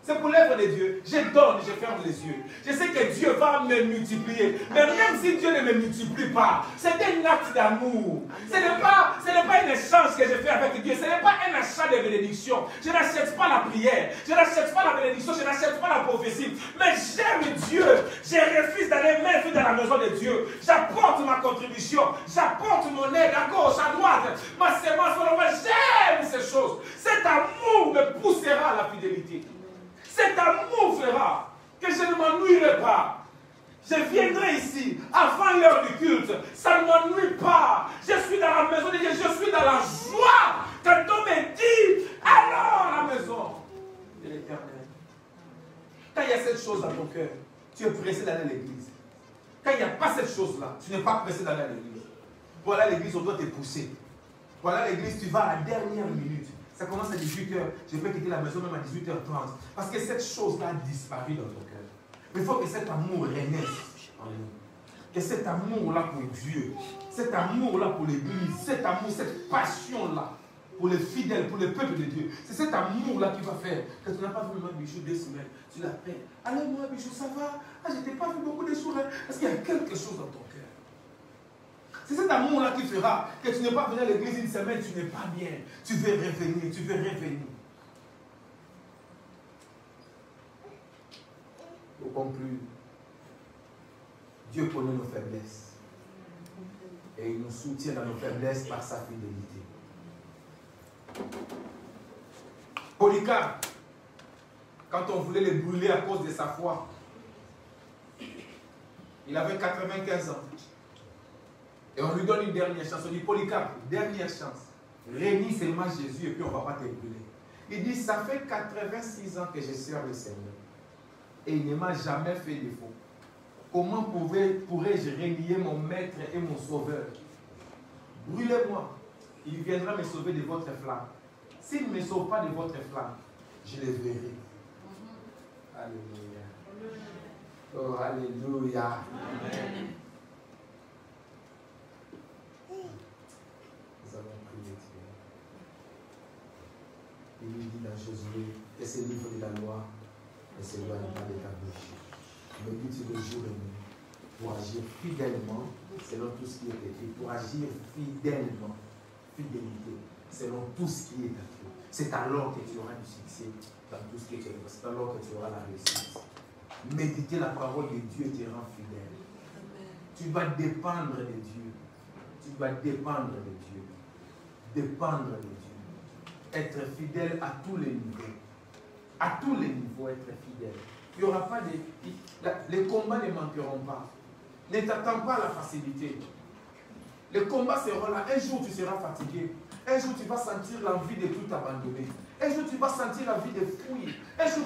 C'est pour l'œuvre de Dieu. Je donne, je ferme les yeux. Je sais que Dieu va me multiplier. Mais même si Dieu ne me multiplie pas, c'est un acte d'amour. Ce n'est pas un échange que je fais avec Dieu. Ce n'est pas un achat de bénédiction. Je n'achète pas la prière. Je n'achète pas la bénédiction. Je n'achète pas la prophétie. Mais j'aime Dieu. Je refuse d'aller même dans la maison de Dieu. J'apporte ma contribution. J'apporte mon aide à gauche, à droite. Ma sémence, j'aime ces choses. Cet amour me poussera à la fidélité. Cet amour fera que je ne m'ennuierai pas. Je viendrai ici avant l'heure du culte. Ça ne m'ennuie pas. Je suis dans la maison de Dieu. Je suis dans la joie. Quand on me dit, allons à la maison de l'Éternel. Quand il y a cette chose dans ton cœur, tu es pressé d'aller à l'église. Quand il n'y a pas cette chose-là, tu n'es pas pressé d'aller à l'église. Voilà l'église, on doit te pousser. Voilà l'église, tu vas à la dernière minute. Ça commence à 18h, je peux quitter la maison même à 18h30. Parce que cette chose-là a disparu dans ton cœur. Mais il faut que cet amour renaisse en nous. Que cet amour-là pour Dieu, cet amour-là pour l'Église, cet amour, cette passion-là pour les fidèles, pour le peuple de Dieu, c'est cet amour-là qui va faire que tu n'as pas vu moi Bichou 2 semaines. Tu l'appelles. Allez moi Bichou, ça va? Ah, je n'ai pas vu beaucoup de jours. Parce qu'il y a quelque chose dans ton cœur. C'est cet amour-là qui fera que tu n'es pas venu à l'église une semaine, tu n'es pas bien. Tu veux revenir, tu veux revenir. Pour conclure, Dieu connaît nos faiblesses. Et il nous soutient dans nos faiblesses par sa fidélité. Polycarpe, quand on voulait le brûler à cause de sa foi, il avait 95 ans. Et on lui donne une dernière chance. On dit, Polycarpe, dernière chance. Réunis seulement Jésus et puis on ne va pas te brûler. Il dit, ça fait 86 ans que je sers le Seigneur. Et il ne m'a jamais fait défaut. Comment pourrais-je renier mon maître et mon sauveur? Brûlez-moi. Il viendra me sauver de votre flamme. S'il ne me sauve pas de votre flamme, je le verrai. Alléluia. Oh, alléluia. Amen. Il lui dit dans Josué que ce livre de la loi ne s'éloigne pas de ta bouche. Médite sur le jour et nuit pour agir fidèlement selon tout ce qui est écrit. Pour agir fidèlement, fidélité, selon tout ce qui est écrit. C'est alors que tu auras du succès dans tout ce qui est écrit. C'est alors que tu auras la réussite. Méditer la parole de Dieu te rend fidèle. Tu vas dépendre de Dieu. Tu vas dépendre de Dieu. Dépendre de Dieu. Être fidèle à tous les niveaux. À tous les niveaux, être fidèle. Il n'y aura pas de... Les combats ne manqueront pas. Ne t'attends pas à la facilité. Les combats seront là. Un jour, tu seras fatigué. Un jour, tu vas sentir l'envie de tout abandonner. Un jour, tu vas sentir l'envie de fuir. Un jour,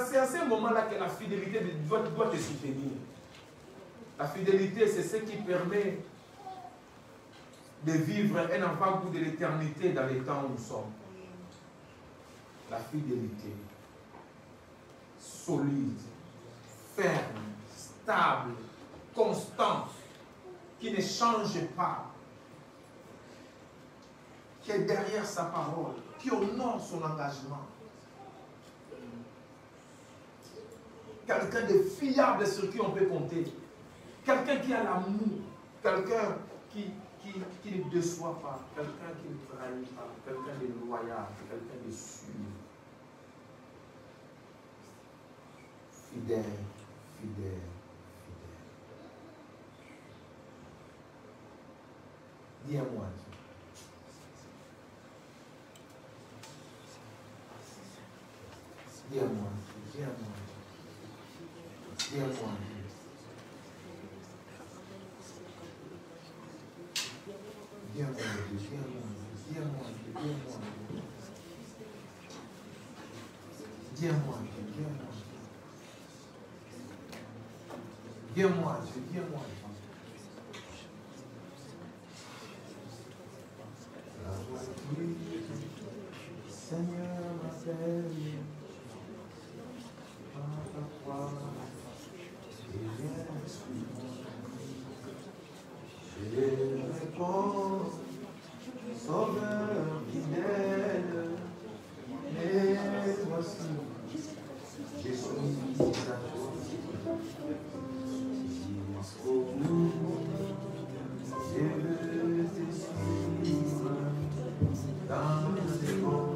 c'est à ce moment-là que la fidélité doit te soutenir. La fidélité, c'est ce qui permet de vivre un avant-goût de l'éternité dans les temps où nous sommes. La fidélité, solide, ferme, stable, constante, qui ne change pas, qui est derrière sa parole, qui honore son engagement. Quelqu'un de fiable sur qui on peut compter. Quelqu'un qui a l'amour. Quelqu'un qui ne déçoit pas. Quelqu'un qui ne trahit pas. Quelqu'un de loyal. Quelqu'un de sûr. Fidèle, fidèle, fidèle. Dis à moi. Dis à moi. Dis à moi. Dis à moi. viens mon Dieu, viens mon Dieu, viens mon Dieu, viens mon Dieu. Viens moi Dieu, viens moi Dieu. Viens moi Dieu, viens moi Dieu. La voix qui Seigneur m'appelle par ta croix et viens suis-moi. Je réponds, Sauveur fidèle, et voici, je suis à toi. Jusqu'au bout, je veux te suivre dans tes bons.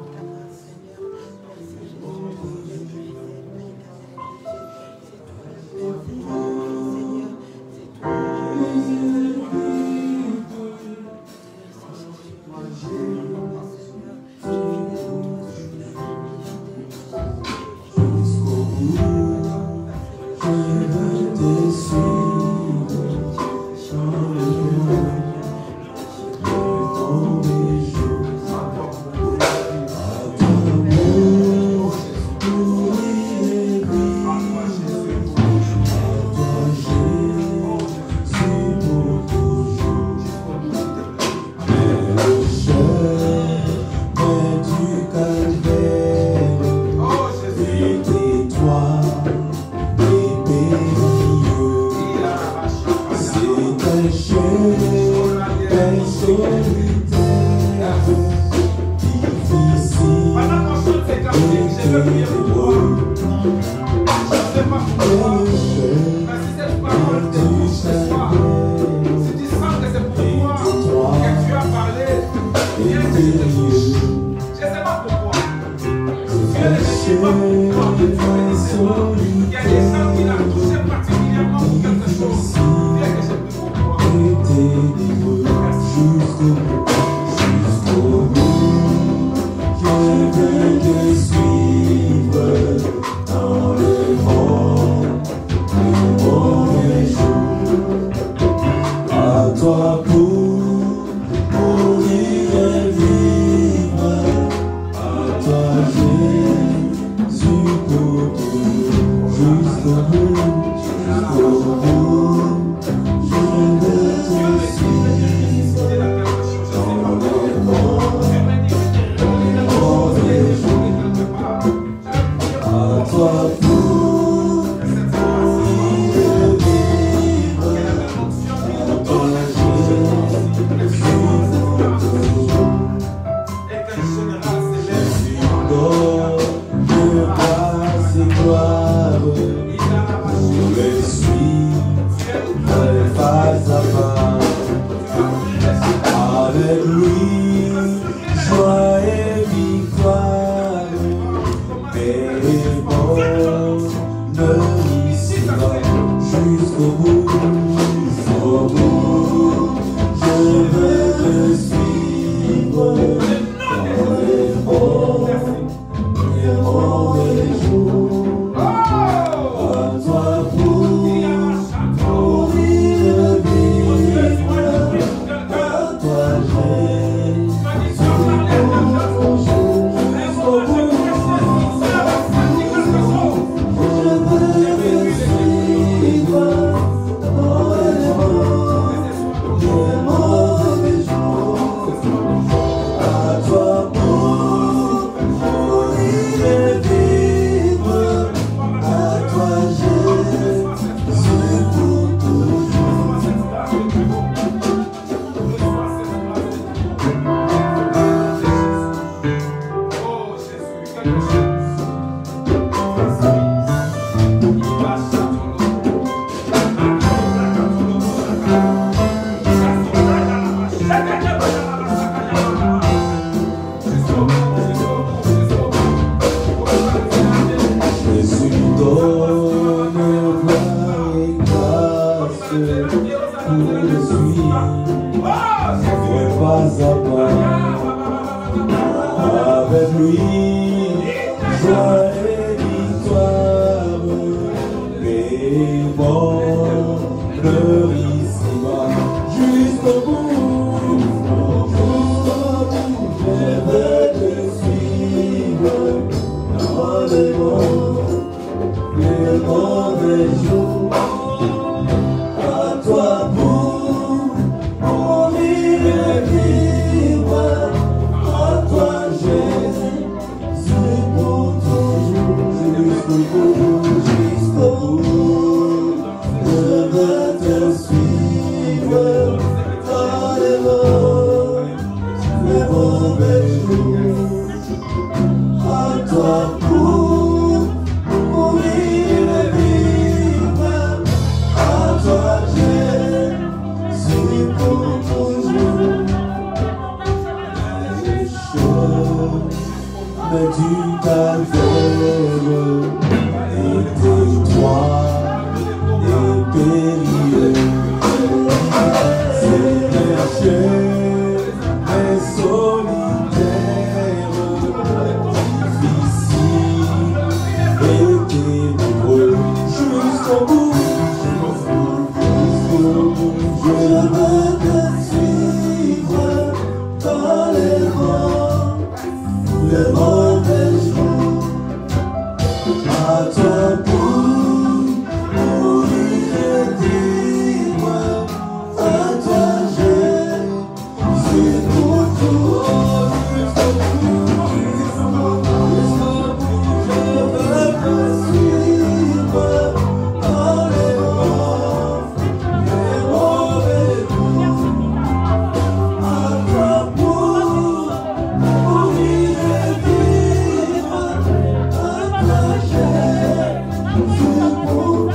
Jusqu'au bout. du calvaire était étroit et périlleux. C'était cher et solitaire, difficile et ténébreux. Jusqu'au bout, je veux te suivre dans les mauvais jours. À toi pour mourir et vivre, à toi j'ai pour tout. Je veux te suivre dans les mauvais jours. À toi pour mourir et vivre, à toi j'ai pour tout.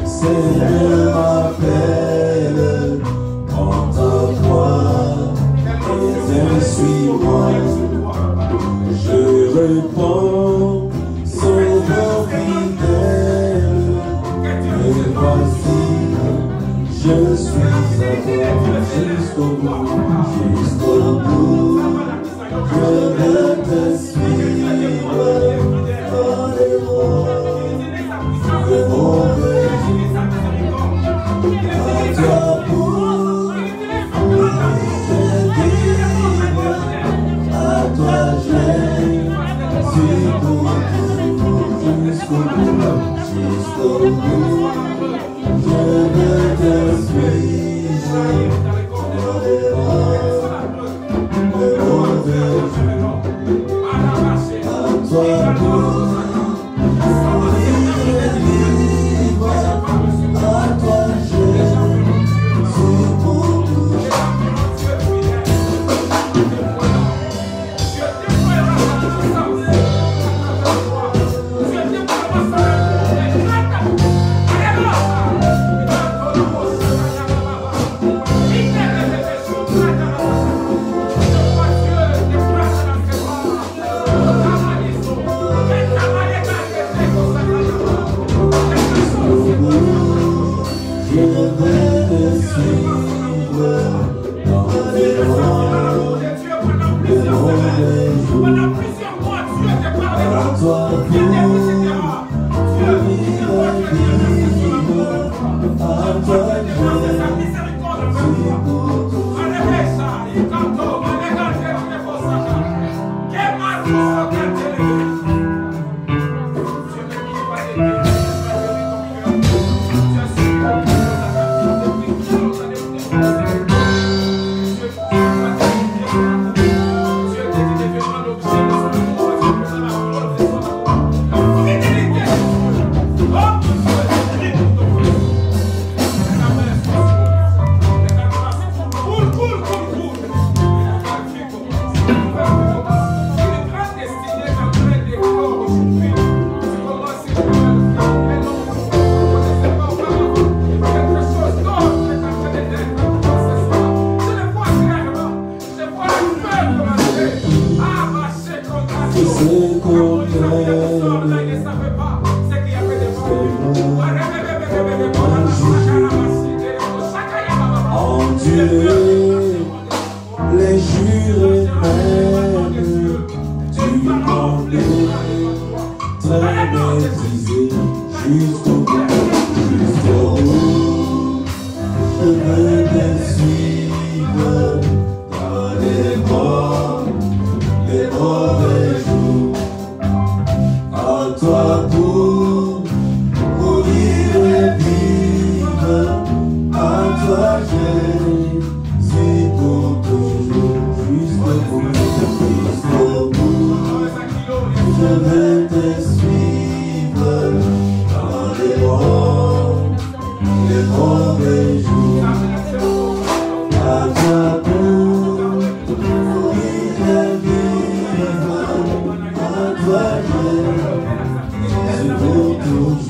Seigneur m'appelle, prends ta croix et suis-moi. Je réponds, Sauveur fidèle, et voici, je suis à toi jusqu'au bout, je veux te suivre dans les mauvais jours. À toi pour vivre, à toi j'ai pour jusqu'au bout, je veux te suivre dans les mauvais jours. À toi pour vivre, à toi j'ai pour Oh! veux te suivre dans les mauvais jours. À toi pour mourir et vivre, à toi Jésus pour toujours, jusqu'au bout. Je veux te suivre dans les mauvais jours. À toi pour mourir et vivre, à toi Jésus pour toujours.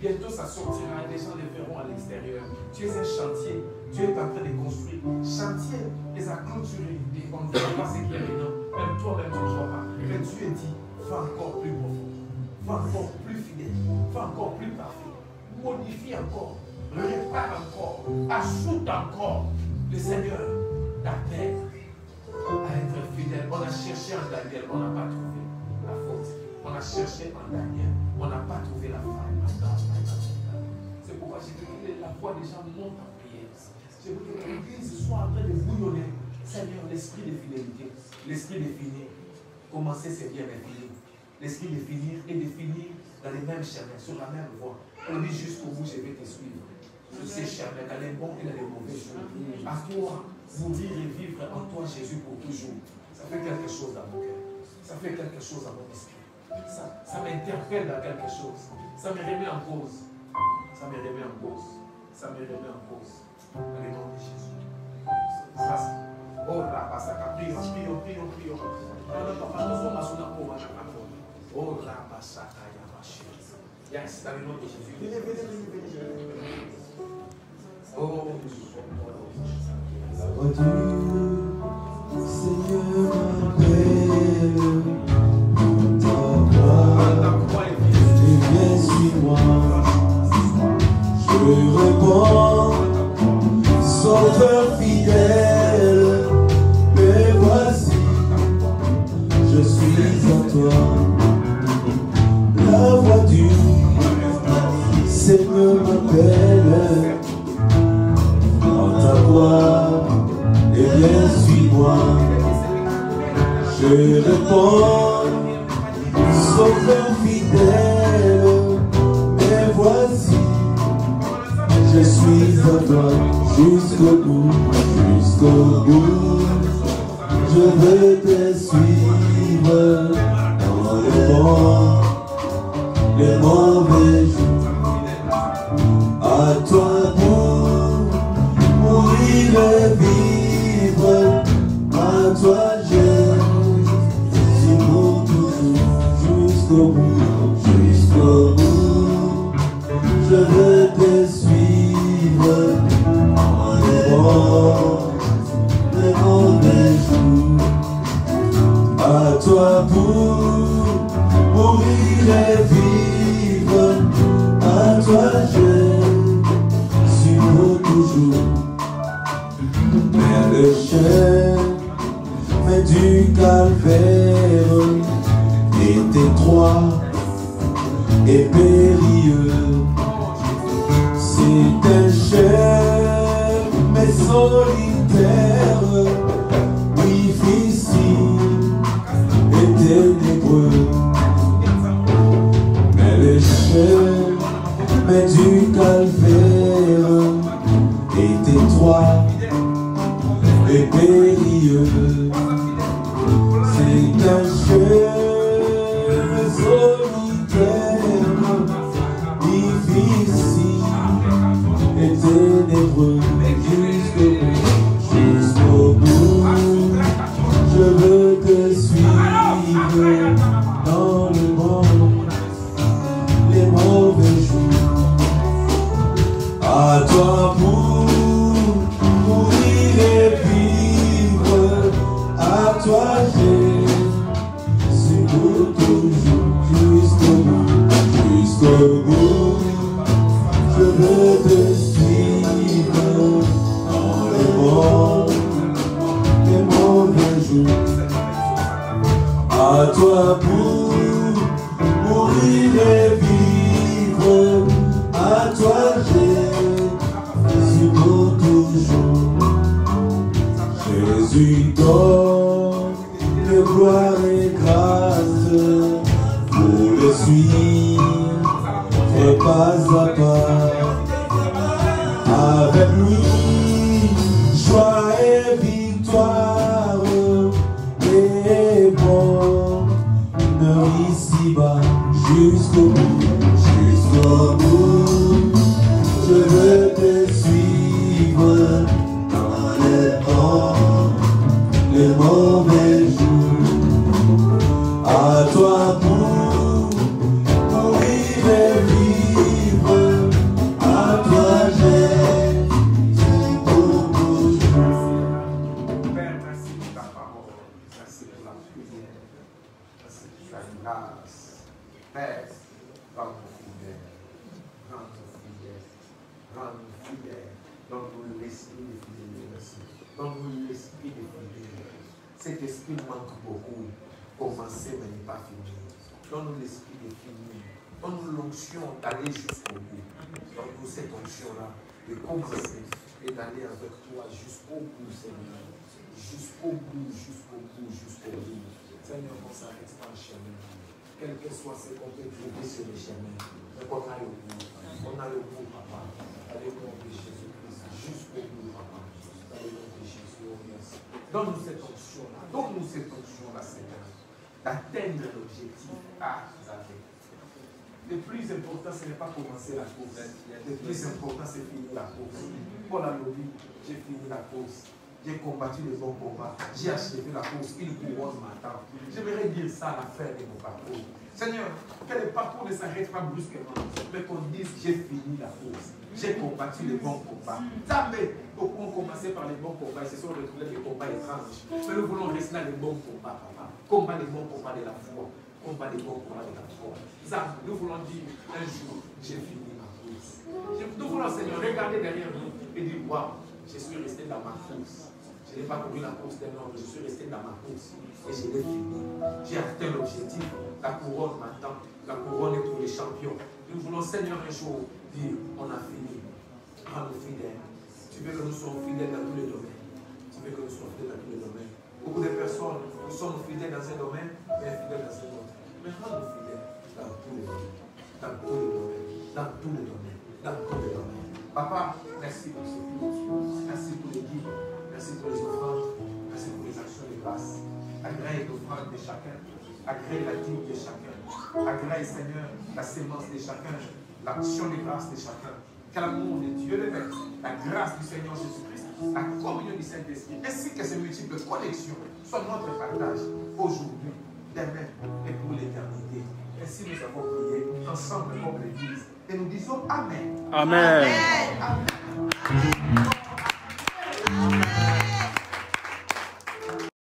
Bientôt ça sortira et les gens les verront à l'extérieur. Tu es un chantier, Dieu est en train de construire. Chantier les a clôturés. Et on ne voit pas ce qui est maintenant. Même toi-même tu ne vois pas. Mais Dieu dit, va encore plus profond, va encore plus fidèle, va encore plus parfait. Modifie encore, répare encore, ajoute encore. Le Seigneur t'appelle à être fidèle. On a cherché en Daniel, on n'a pas trouvé la faute. On a cherché en Daniel, on n'a pas trouvé la faille. C'est pourquoi j'ai dit que la foi des gens monte en prière. Je veux que l'église soit en train de bouillonner. Seigneur, l'esprit de fidélité, l'esprit de finir. Commencer, c'est bien, mais finir. L'esprit de finir et de finir dans les mêmes chemins, sur la même voie. On dit jusqu'au bout, je vais te suivre. Sur ces chemins, dans les bons et dans les mauvais jours. À toi, mourir et vivre en toi, Jésus, pour toujours. Ça fait quelque chose dans mon cœur. Ça fait quelque chose dans mon esprit. Ça m'interpelle dans quelque chose. Ça me remet en cause. Ça me remet en cause. Ça me remet en cause. Dans le nom de Jésus. Oh, là, prions. Oh, là, yes, dans le nom de Jésus. Oh, Seigneur, m'appelle ta gloire, et viens suis-moi. Je réponds, Sauveur fidèle, me voici. viens, suis-moi. Je réponds, sauveur fidèle, mais voici, je suis à toi jusqu'au bout, jusqu'au bout. Je veux te suivre dans les bons, les mauvais jours. À toi pour mourir et vivre, à toi jusqu'au bout, jusqu'au bout, je veux te suivre en les bons, les mauvais jours. À toi pour mourir et vivre, à toi je suis toujours. Mais le chemin du calvaire est étroit et périlleux. C'est un chemin solitaire, difficile et ténébreux. Mais le chemin du calvaire est étroit et périlleux. C'est un chemin solitaire, difficile et ténébreux. Jusqu'au bout, je veux te suivre dans le monde, les mauvais jours. À toi pour mourir et vivre, à toi j'ai su pour toujours. Jusqu'au bout, je veux te suivre dans les bons, les mauvais jours. À toi pour mourir et vivre, à toi Jésus pour toujours. Jésus donne de gloire et grâce pour le suivre pas à pas. Avec lui, joie et victoire et bonheur ici-bas. Jusqu'au bout, jusqu'au bout, je veux te suivre dans les bons, les mauvais jours. À toi pour mourir et vivre, à toi j'ai pour toujours. Père, merci pour ta parole, merci pour la prière, merci pour ta grâce. Père, rends-nous fidèles, rends-nous fidèles, rends-nous fidèles. Donne-nous l'esprit de fidélité. Donne-nous l'esprit de fidélité. Cet esprit manque beaucoup. Commencer mais n'est pas fini. Donne-nous l'esprit de finir. Donne-nous l'onction d'aller jusqu'au bout. Donne-nous cette onction-là de commencer et d'aller avec toi jusqu'au bout, Seigneur. Jusqu'au bout, jusqu'au bout, jusqu'au bout. Seigneur, on ne s'arrête pas le chemin. Quel que soit ce qu'on peut trouver sur le chemin, mais qu'on aille au bout. On aille au bout, papa. Allez au nom de Jésus-Christ. Jusqu'au bout, papa. Allez au nom de Jésus. Donne-nous cette onction-là. Donne-nous cette onction-là, Seigneur. D'atteindre l'objectif. Ah, Xavier. Le plus important, ce n'est pas commencer la course. Le plus important, c'est finir la course. Paul a dit, j'ai fini la course. J'ai combattu les bons combats. J'ai achevé la course. Une couronne m'attend. J'aimerais dire ça à la fin de mon parcours. Seigneur, que le parcours ne s'arrête pas brusquement, mais qu'on dise j'ai fini la course. J'ai combattu les bons combats. Jamais beaucoup ont commencé par les bons combats et se sont retrouvés des combats étranges. Mais nous voulons rester dans les bons combats, papa. Combat les bons combats de la foi. Combat les bons combats de la foi. Ça, nous voulons dire un jour, j'ai fini ma course. Nous voulons, Seigneur, regarder derrière nous et dire waouh, je suis resté dans ma course. Je n'ai pas couru la course d'un homme, je suis resté dans ma course et je l'ai fini. J'ai atteint l'objectif. La couronne m'attend. La couronne est pour les champions. Nous voulons, Seigneur, un jour dire on a fini. Rends-nous fidèles. Tu veux que nous soyons fidèles dans tous les domaines. Tu veux fait que nous soyons fidèles dans tous les domaines. Beaucoup de personnes, nous sommes fidèles dans un domaine, mais infidèles dans un autre. Mais rends-nous fidèles dans tous les domaines. Dans tous les domaines. Dans tous les domaines. Dans tous les domaines. Papa, merci pour ce culte. Merci pour les guides. Merci pour les offrandes. Merci pour les actions de grâce. Agrée l'offrande de chacun. Agrée la dîme de chacun. Agrée, Seigneur, la sémence de chacun. L'action de grâce de chacun. Que l'amour de Dieu le Père, la grâce du Seigneur Jésus-Christ, la communion du Saint-Esprit, ainsi que ces multiples connexions soient notre partage aujourd'hui, demain et pour l'éternité. Ainsi nous avons prié ensemble comme l'Église. Et nous disons Amen. Amen. Amen. Amen.